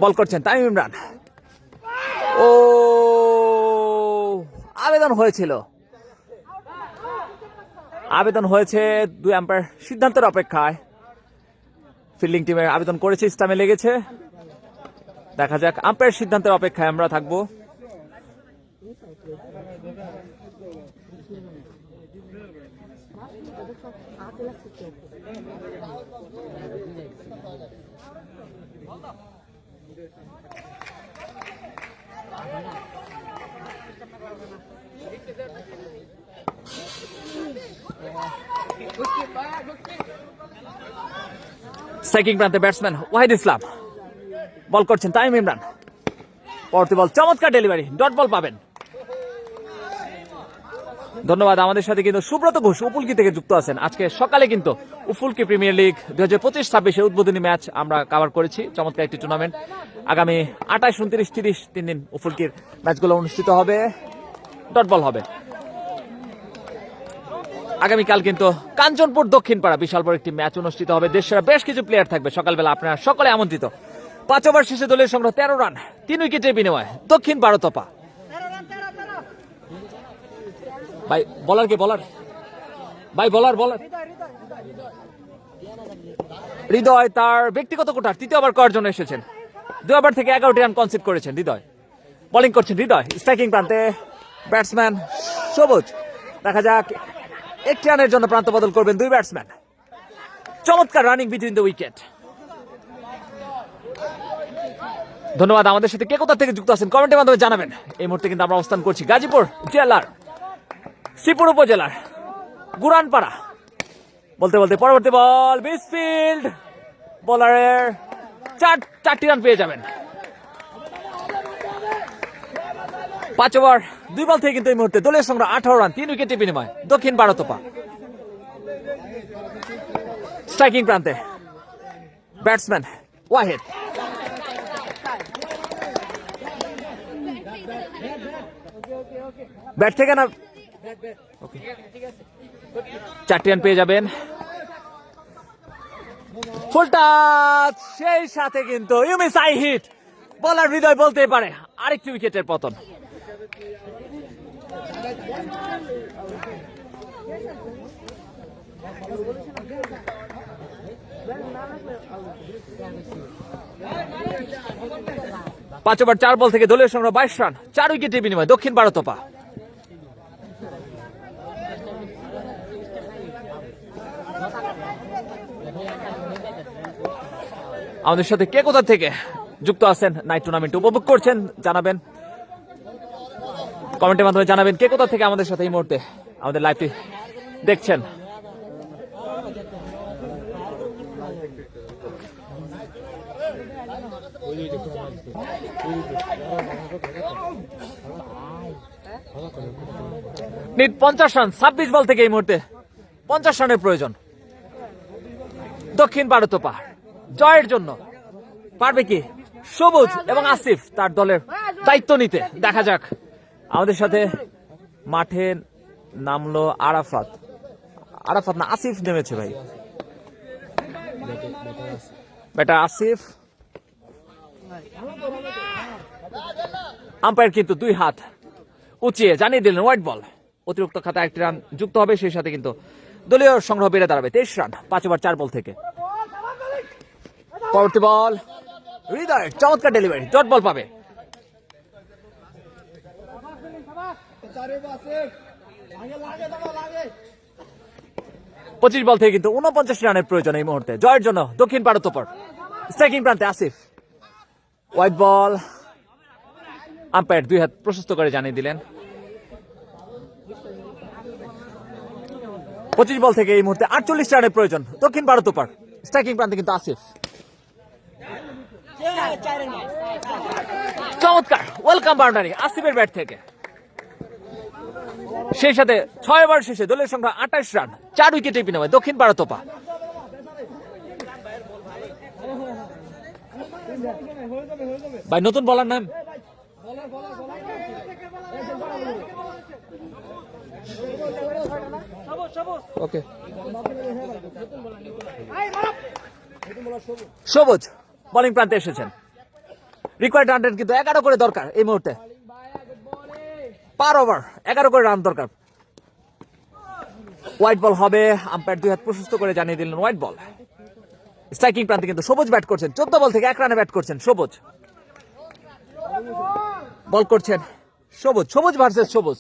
বল করছেন তামিম ইমরান। ও, আবেদন হয়েছে 2 আম্পায়ার সিদ্ধান্তের অপেক্ষায়। ফিল্ডিং টিমের আবেদন করেছে, স্টাম্পে লেগেছে। দেখা যাক, আম্পায়ার সিদ্ধান্তের অপেক্ষায় আমরা থাকবো। স্ট্রাইকিং প্রান্তে ব্যাটসম্যান ওয়াহিদ ইসলাম, বল করছেন তামিম ইমরান। পরবর্তী বল, চমৎকার ডেলিভারি, ডট বল পাবেন। ধন্যবাদ। আমাদের সাথে কিন্তু সুব্রত ঘোষ উপুলকি থেকে যুক্ত আছেন। আজকে সকালে কিন্তু উপুলকি প্রিমিয়ার লিগ 2025-26 উদ্বোধনী ম্যাচ আমরা কভার করেছি। চমৎকার একটি টুর্নামেন্ট। আগামী 28, 29, 30 3 দিন উপুলকির ম্যাচগুলো অনুষ্ঠিত হবে। ডট বল হবে। আগামীকাল কিন্তু কাঞ্চনপুর দক্ষিণপাড়া বিশাল বড় একটি ম্যাচ অনুষ্ঠিত হবে। দেশের বেশ কিছু প্লেয়ার থাকবে। সকালবেলা আপনারা সকলে আমন্ত্রিত। 5 ওভার শেষে দলের সংগ্রহ 13 রান 3 উইকেটের বিনিময়ে দক্ষিণ বারোতপা। ভাই বলার কে? বলার ভাই, বলার হৃদয় তার ব্যক্তিগত কোঠার 3য় ওভার করার জন্য এসেছেন। 2 ওভার থেকে 11টি রান কনসিড করেছেন হৃদয়। বোলিং করছেন হৃদয়। স্ট্রাইকিং প্রান্তে ব্যাটসম্যান সবুজ। দেখা যাক, 1টি রানের জন্য প্রান্ত বদল করবেন 2 ব্যাটসম্যান। চমৎকার রানিং বিটুইন দ্য উইকেট। ধন্যবাদ। আমাদের সাথে কে কোথা থেকে যুক্ত আছেন কমেন্টের মাধ্যমে জানাবেন। এই মুহূর্তে কিন্তু আমরা অবস্থান করছি গাজীপুর জেলার শ্রীপুর উপজেলার গুরানপাড়া। বলতে পরবর্তী বল মিসফিল্ড, বোলারের 4টি রান পেয়ে যাবেন। 5 ওভার 2 বল থেকে কিন্তু এই মুহূর্তে দলীয় সংগ্রহ 18 রান 3 উইকেটের বিনিময়ে দক্ষিণ বারোতপা। স্ট্রাইকিং প্রান্তে ব্যাটসম্যান ওয়াহিদ। ব্যাট থেকে না, 4টি রান পেয়ে যাবেন। ফুল টাচ, সেই সাথে কিন্তু ইউমিস আই হিট। বলার হৃদয় বলতে পারে আরেকটি উইকেটের পতন। পাঁচ ওভার 4 বল থেকে দলীয় সংগ্রহ 22 রান, 4 উইকেটের বিনিময়ে দক্ষিণ ভারতপা। আমাদের সাথে কে কোথা থেকে যুক্ত আছেন, নাইট টুর্নামেন্ট উপভোগ করছেন জানাবেন, কমেন্টের মাধ্যমে জানাবেন কে কোথা থেকে আমাদের সাথে এই মুহূর্তে আমাদের লাইভটি দেখছেন। নিট 50 রান, 26 বল থেকে এই মুহূর্তে 50 রানের প্রয়োজন দক্ষিণ ভারতপা জয়ের জন্য। পারবে কি সবুজ এবং আসিফ তার দলের দায়িত্ব নিতে? দেখা যাক। আমাদের সাথে মাঠে নামলো আরাফাত, আরাফাত না আসিফ নেমেছে ভাই, বেটা আসিফ। আম্পায়ার কিন্তু 2 হাত উঁচিয়ে জানিয়ে দিলেন হোয়াইট বল। অতিরিক্ত খাতা 1 রান যুক্ত হবে, সেই সাথে কিন্তু দলীয় সংগ্রহ বেড়ে দাঁড়াবে 23 রান 5 ওভার 4 বল থেকে। পরবর্তী বল হৃদয়, চমৎকার ডেলিভারি, ডট বল পাবে। 25 বল থেকে কিন্তু 49 রানের প্রয়োজন এই মুহূর্তে জয়ের জন্য দক্ষিণ ভারতপর। স্ট্রাইকিং প্রান্তে আসিফ, হোয়াইট বল। আম্পায়ার 2 হাত প্রশস্ত করে জানিয়ে দিলেন। 25 বল থেকে এই মুহূর্তে 48 রানের প্রয়োজন দক্ষিণ ভারতপর। স্ট্রাইকিং প্রান্তে কিন্তু আসিফ, চমৎকার ওয়েলকাম বাউন্ডারি আসিফের ব্যাট থেকে। সেই সাথে 6 ওভার শেষে দলের সংখ্যা 28 রান, 4 উইকেটের বিনিময়ে দক্ষিণ ভারতপা। ভাই নতুন বলার নাম ওকে, সবুজ বোলিং প্রান্তে এসেছেন। রিকোয়ার্ড রান কিন্তু 11 করে দরকার এই মুহূর্তে, পার ওভার 11 করে রান দরকার। হোয়াইট বল হবে, আম্পায়ার 2 হাত প্রশস্ত করে জানিয়ে দিলেন হোয়াইট বল। স্ট্রাইকিং প্রান্তে কিন্তু সবুজ ব্যাট করছেন, 14 বল থেকে 1 রানে ব্যাট করছেন সবুজ। বল করছেন সবুজ, সবুজ ভার্সেস সবুজ।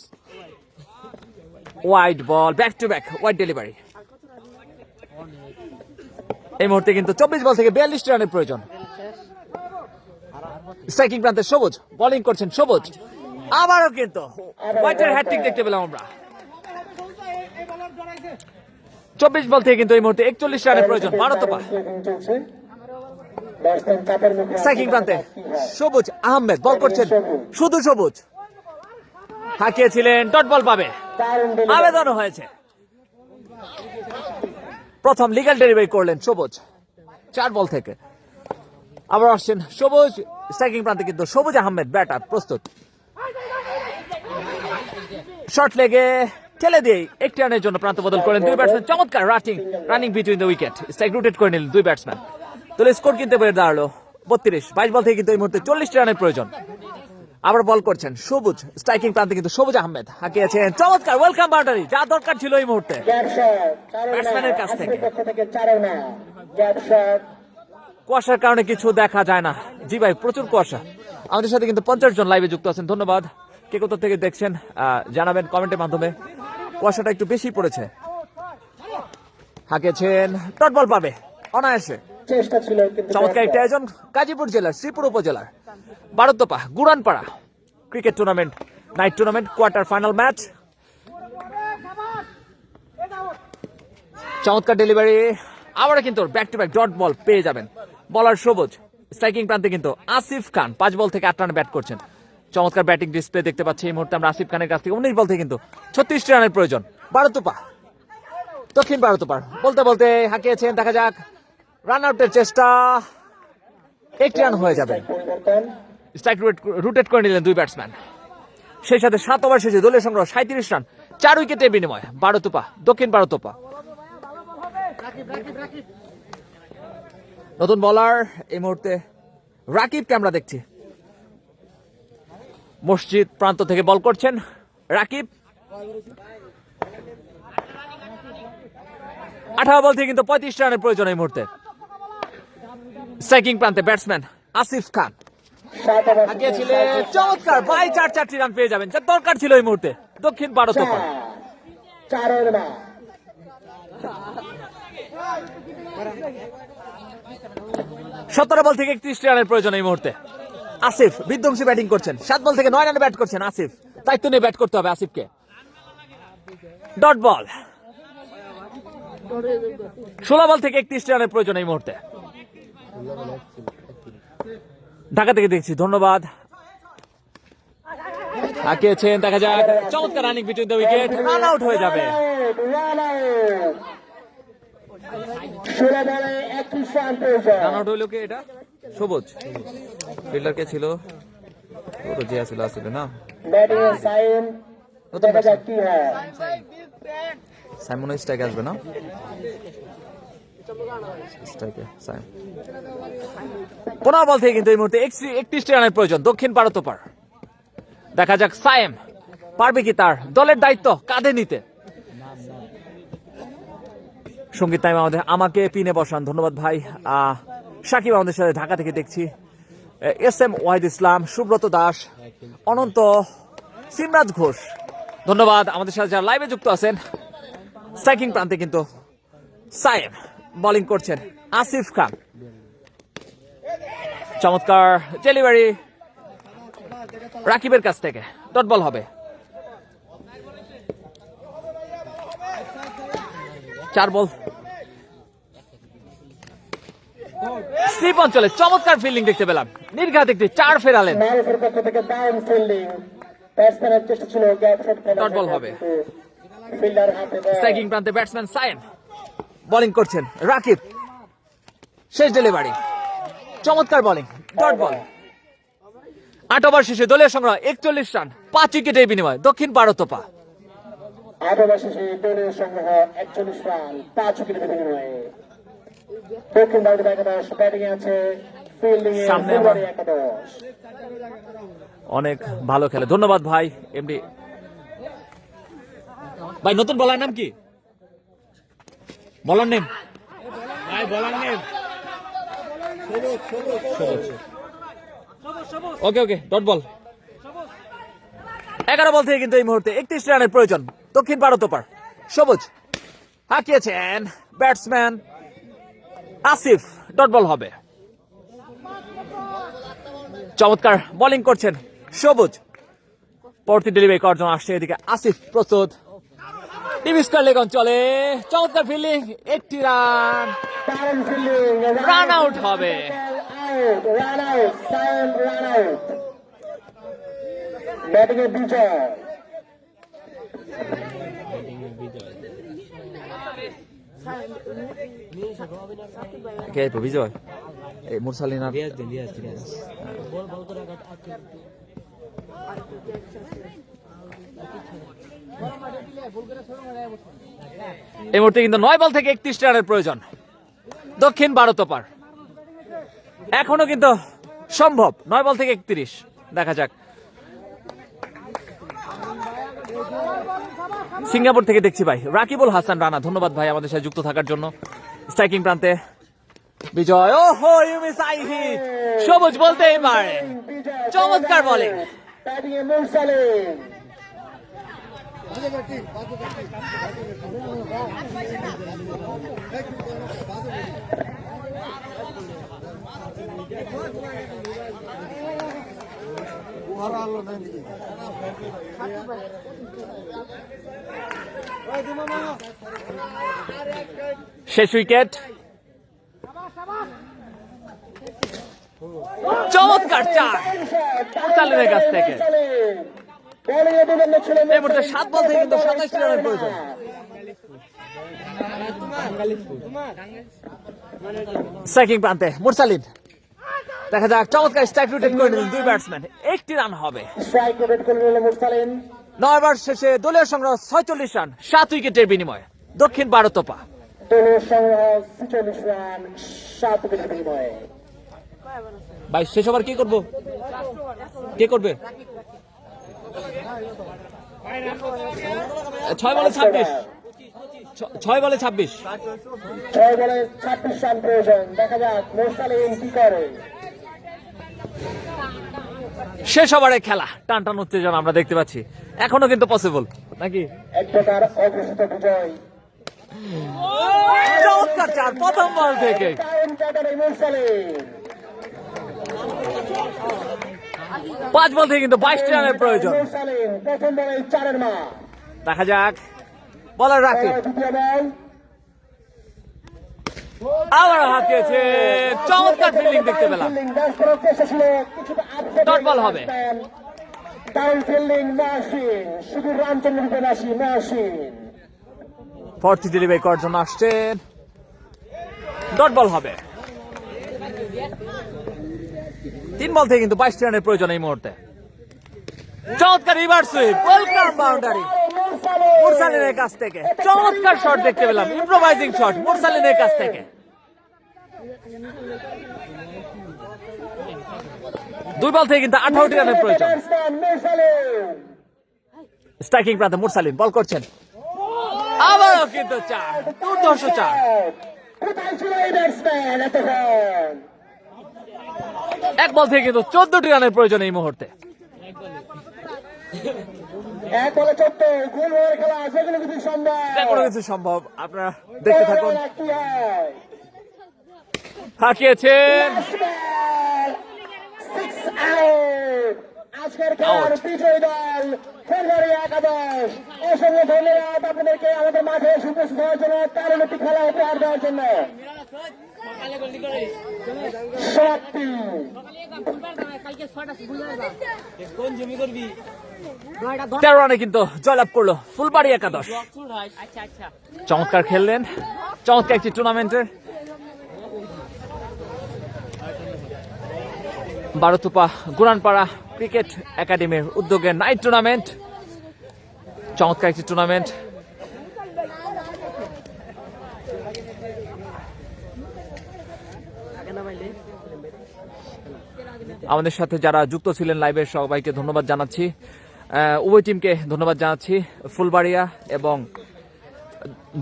White ball, back to back white delivery. এই মুহূর্তে কিন্তু 24 বল থেকে 42 রানের প্রয়োজন। স্ট্রাইকিং প্রান্তে সবুজ, বোলিং করছেন সবুজ। আবারও কিন্তু হোয়াইটের হ্যাটট্রিক দেখতে পেলাম আমরা। 24 বল থেকে কিন্তু এই মুহূর্তে 41 রানের প্রয়োজন ভারতপা। স্ট্রাইকিং প্রান্তে সবুজ আহমেদ, বল করছেন শুধু সবুজ। হাঁকিয়েছিলেন, ডট বল পাবে, আবেদনও হয়েছে। প্রথম লিগ্যাল ডেলিভারি করলেন সবুজ 4 বল থেকে। আবার আসছেন সবুজ, স্ট্রাইকিং প্রান্তে কিন্তু সবুজ আহমেদ ব্যাটার প্রস্তুত। শর্ট লেগে ঠেলে দিয়ে 1 রানের জন্য প্রান্ত বদল করেন 2 ব্যাটসম্যান। চমৎকার running between the wicket, strike rotate করে নিলেন 2 ব্যাটসম্যান। তাহলে স্কোর কিনতে পেরে দাঁড়ালো 32। 22 বল থেকে কিন্তু এই মুহূর্তে 40 রানের প্রয়োজন। আবার বল করছেন সবুজ, স্ট্রাইকিং প্রান্তে কিন্তু সবুজ আহমেদ হাঁকিয়েছেন, চমৎকার ওয়েলকাম বাউন্ডারি, যা দরকার ছিল এই মুহূর্তে ব্যাটসম্যানের কাছ থেকে। কুয়াশার কারণে কিছু দেখা যায় না, জি ভাই প্রচুর কুয়াশা। আমাদের সাথে কিন্তু 50 জন লাইভে যুক্ত আছেন, ধন্যবাদ। কে কোথা থেকে দেখছেন জানাবেন কমেন্টের মাধ্যমে। কুয়াশাটা একটু বেশি পড়েছে। হাঁকিয়েছেন, ডট বল পাবে অনায়াসে। চমৎকার একটা আয়োজন গাজীপুর জেলার শ্রীপুর উপজেলার Bharotpa Guranpara cricket tournament, night tournament quarter final match. চমৎকার ডেলিভারি, আবার কিন্তু back to back dot ball পেয়ে যাবেন বলার সবুজ। স্ট্রাইকিং প্রান্তে কিন্তু আসিফ খান 5 বল থেকে 8 রানে ব্যাট করছেন। চমৎকার ব্যাটিং ডিসপ্লে দেখতে পাচ্ছি এই মুহূর্তে আমরা আসিফ খানের কাছ থেকে। 19 বল থেকে কিন্তু 36 রানের প্রয়োজন ভারতপা, দক্ষিণ ভারতপার। বলতে বলতে হাঁকিয়েছেন, দেখা যাক রান আউটের চেষ্টা, 1 রান হয়ে যাবে। স্ট্রাইক রুটেট করে নিলেন 2 ব্যাটসম্যান। সেই সাথে 7 ওভার শেষে দলীয় সংগ্রহ 37 রান, 4 উইকেটের বিনিময়ে ভারতপা, দক্ষিণ ভারতপা। নতুন বলার এই মুহূর্তে রাকিবকে আমরা দেখছি, মসজিদ প্রান্ত থেকে বল করছেন রাকিব। 18 বল থেকে কিন্তু 35 রানের প্রয়োজন এই মুহূর্তে। স্ট্রাইকিং প্রান্তে ব্যাটসম্যান আসিফ খান 7 ওভার আগিয়েছিলেন, চমৎকার ভাই 4টি রান পেয়ে যাবেন, যা দরকার ছিল এই মুহূর্তে দক্ষিণ ভারত তোপা। 4 ওভার 17 বল থেকে 31 রানের প্রয়োজন এই মুহূর্তে। আসিফ বিধ্বংসী ব্যাটিং করছেন, 7 বল থেকে 9 রানে ব্যাট করছেন আসিফ, দায়িত্ব নিয়ে ব্যাট করতে হবে আসিফকে। ডট বল 16 বল থেকে 31 রানের প্রয়োজন এই মুহূর্তে। ঢাকা থেকে দেখছি, ধন্যবাদ। হাঁকিয়েছেন, দেখা যাক, চমৎকার running between the wicket, run out হয়ে যাবে। রান আউট 16 বলে 31 রান প্রয়োজন। রান আউট হইল কে? এটা সবুজ। ফিল্ডার কে ছিল? ও তো জিয়া ছিল, আসলে না। ব্যাটিং এ সাইন, দেখা যাক কি হয়। সাইমন স্ট্রাইক আসবে না? স্ট্রাইকে সাইম। 15 বল থেকে কিন্তু এই মুহূর্তে 31 রানের প্রয়োজন দক্ষিণ ভারত তোপার। দেখা যাক সাইম পারবে কি তার দলের দায়িত্ব কাঁধে নিতে। সঙ্গীত টাইম আমাকে পিনে বসান, ধন্যবাদ ভাই। সাকিব আমাদের সাথে ঢাকা থেকে দেখছি, SM ওয়াহিদ ইসলাম, সুব্রত দাস, অনন্ত, সিমরাজ ঘোষ, ধন্যবাদ আমাদের সাথে যারা লাইভে যুক্ত আছেন। স্ট্রাইকিং প্রান্তে কিন্তু সাইম, বোলিং করছেন আসিফ খান, চমৎকার ডেলিভারি রাকিবের কাছ থেকে, ডট বল হবে। 4 বল স্লিপ অঞ্চলে চমৎকার ফিল্ডিং দেখতে পেলাম, নির্ঘাত একটি 4 ফেরালেন। মারুফের পক্ষ থেকে দারুণ ফিল্ডিং, ব্যাটসম্যানের চেষ্টা ছিল গ্যাপ শট খেলা, ডট বল হবে। ফিল্ডার হাতে বল। স্ট্রাইকিং প্রান্তে ব্যাটসম্যান সাইম, বোলিং করছেন রাকিব, শেষ ডেলিভারি, চমৎকার বোলিং, ডট বল। 8 ওভার শেষে দলীয় সংগ্রহ 41 রান, 5 উইকেটের বিনিময়ে দক্ষিণ ভারত তোপা। 8 ওভার শেষে দলীয় সংগ্রহ 41 রান, 5 উইকেটের বিনিময়ে দক্ষিণ ভারতের একাদশ ব্যাটিং আছে, ফিল্ডিং এ সামনে ফুলবাড়ী একাদশ। অনেক ভালো খেলে, ধন্যবাদ ভাই। এমডি ভাই, নতুন বলার নাম কি? বলার নেম ভাই, বলার নেম ওকে ওকে, ডট বল। 11 বল থেকে কিন্তু এই মুহূর্তে 31 রানের প্রয়োজন দক্ষিণ ভারত তোপার। সবুজ হাঁকিয়েছেন ব্যাটসম্যান আসিফ, ডট বল হবে। চমৎকার বোলিং করছেন সবুজ, পরবর্তী ডেলিভারি করার জন্য আসছে এদিকে আসিফ প্রস্তুত। টিভি স্কয়ার লেগ অঞ্চলে চমৎকার ফিল্ডিং, 1টি রান, দারুণ ফিল্ডিং, রান আউট হবে। Out, run out, Saim run out. Batting এ বিজয়। কে তো বিজয়? এই মুরসালিন আর এই মুহূর্তে কিন্তু 9 বল থেকে 31 রানের প্রয়োজন দক্ষিণ ভারত তোপার। এখনো কিন্তু সম্ভব, 9 বল থেকে 31। দেখা যাক। সিঙ্গাপুর থেকে দেখছি ভাই রাকিবুল হাসান রানা, ধন্যবাদ ভাই আমাদের সাথে যুক্ত থাকার জন্য। স্ট্রাইকিং প্রান্তে বিজয়, ওহো ইউ মিস আই হিট, সবুজ বলতেই পারে, চমৎকার বলিং। ব্যাটিং এ মুরসালিন। শেষ উইকেট, চমৎকার 4 মুরসালিনের কাছ থেকে। এই মুহূর্তে 7 বল থেকে কিন্তু 27 রানের প্রয়োজন। স্ট্রাইকিং প্রান্তে মুরসালিন, দেখা যাক, চমৎকার স্ট্রাইক রোটেট করে নিলেন 2 ব্যাটসম্যান, 1টি রান হবে। স্ট্রাইক রোটেট করে নিলেন মুরসালিন। 9 ওভার শেষে দলীয় সংগ্রহ 46 রান, 7 উইকেটের বিনিময়ে দক্ষিণ ভারত তোপা। দলীয় সংগ্রহ 46 রান, 7 উইকেটের বিনিময়ে। ভাই শেষ ওভার কি করবো? কে করবে? 6 বলে 26, 6 বলে 26। 6 বলে 26 রান প্রয়োজন। দেখা যাক মোরসালিন কি করে। শেষ ওভারে খেলা, টান টান উত্তেজনা আমরা দেখতে পাচ্ছি, এখনো কিন্তু পসিবল নাকি? এক প্রকার অঘোষিত বিজয়। চমৎকার চার প্রথম বল থেকে। টাইম কাটারে মোরসালিন। 5 বল থেকে কিন্তু 22 রানের প্রয়োজন। মোরসালিন প্রথম বলে 4 মা। দেখা যাক বলার রাখি দ্বিতীয় বল। আবার হাঁকিয়েছে, চমৎকার ফিল্ডিং দেখতে পেলাম। ফিল্ডিং ব্যাস করার চেষ্টা ছিল, কিছুটা আপসেট ডট বল হবে। ডাউন ফিল্ডিং নাসিন, শুধু রামচন্দ্র রূপে নাসিন। ফর্তি ডেলিভারি করার জন্য আসছেন, ডট বল হবে। 3 বল থেকে কিন্তু 22 রানের প্রয়োজন এই মুহূর্তে। চমৎকার রিভার্স সুইপ, ওয়েলকাম বাউন্ডারি মুরসালিনের কাছ থেকে। চমৎকার শট দেখতে পেলাম, ইম্প্রোভাইজিং শট মুরসালিনের কাছ থেকে। 2 বল থেকে কিন্তু 18 রানের প্রয়োজন। স্ট্রাইকিং প্রান্তে মুরসালিন বল করছেন, আবারও কিন্তু 4, দুর্ধর্ষ 4। কোথায় ছিল এই ব্যাটসম্যান এতক্ষণ? 1 বল থেকে কিন্তু 14টি রানের প্রয়োজন এই মুহূর্তে। 1 বলে 14, গোল হওয়ার খেলা, যেগুলো কিছু সম্ভব। কোনো কিছু সম্ভব, আপনারা দেখতে থাকুন। কি হয়? হাঁকিয়েছেন, আজকের খেলার বিজয়ী দল ফুলবাড়ি একাদশ। অসংখ্য ধন্যবাদ আপনাদেরকে আমাদের মাঠে উপস্থিত হওয়ার জন্য, কারণ একটি খেলা উপহার দেওয়ার জন্য। সমাপ্তি। 13 রানে কিন্তু জয়লাভ করলো ফুলবাড়ি একাদশ। চমৎকার খেললেন, চমৎকার একটি টুর্নামেন্টের। বারোতুপা গুরানপাড়া ক্রিকেট একাডেমির উদ্যোগে নাইট টুর্নামেন্ট, চমৎকার একটি টুর্নামেন্ট। আমাদের সাথে যারা যুক্ত ছিলেন লাইভে সবাইকে ধন্যবাদ জানাচ্ছি, উভয় টিমকে ধন্যবাদ জানাচ্ছি। ফুলবাড়িয়া এবং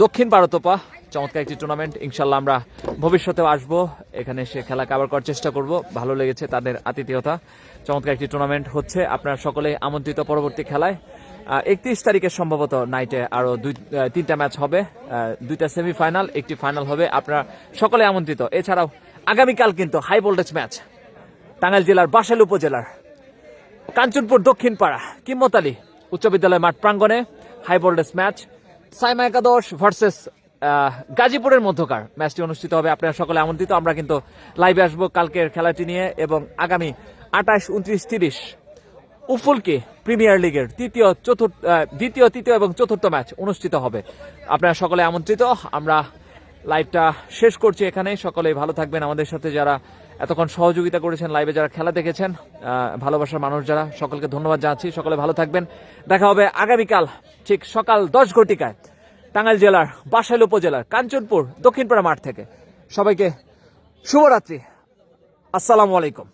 দক্ষিণ বারোতোপা চমৎকার একটি টুর্নামেন্ট। ইনশাল্লাহ আমরা ভবিষ্যতেও আসবো, এখানে এসে খেলা কাভার করার চেষ্টা করব। ভালো লেগেছে তাদের আতিথেয়তা, চমৎকার একটি টুর্নামেন্ট হচ্ছে। আপনারা সকলে আমন্ত্রিত পরবর্তী খেলায়। 31 তারিখে সম্ভবত নাইটে আরো 3টা ম্যাচ হবে, 2টা সেমিফাইনাল, একটি ফাইনাল হবে। আপনারা সকলে আমন্ত্রিত। এছাড়াও আগামীকাল কিন্তু হাই ভোল্টেজ ম্যাচ, টাঙ্গাইল জেলার বাসাইল উপজেলার কাঞ্চনপুর দক্ষিণ পাড়া কিম্মত আলী উচ্চ বিদ্যালয় মাঠ প্রাঙ্গণে হাই ভোল্টেজ ম্যাচ, সাইমা একাদশ ভার্সেস গাজীপুরের মধ্যকার ম্যাচটি অনুষ্ঠিত হবে। আপনারা সকলে আমন্ত্রিত। আমরা কিন্তু লাইভে আসবো কালকের খেলাটি নিয়ে, এবং আগামী 28, 29, 30 উফুলকি প্রিমিয়ার লিগের দ্বিতীয়, তৃতীয় এবং চতুর্থ ম্যাচ অনুষ্ঠিত হবে। আপনারা সকলে আমন্ত্রিত। আমরা লাইভটা শেষ করছি এখানে। সকলেই ভালো থাকবেন। আমাদের সাথে যারা এতক্ষণ সহযোগিতা করেছেন, লাইভে যারা খেলা দেখেছেন, ভালোবাসার মানুষ যারা, সকলকে ধন্যবাদ জানাচ্ছি। সকলে ভালো থাকবেন। দেখা হবে আগামীকাল ঠিক সকাল 10 ঘটিকায় টাঙ্গাইল জেলার বাসাইল উপজেলার কাঞ্চনপুর দক্ষিণপাড়া মাঠ থেকে। সবাইকে শুভরাত্রি, আসসালামু আলাইকুম।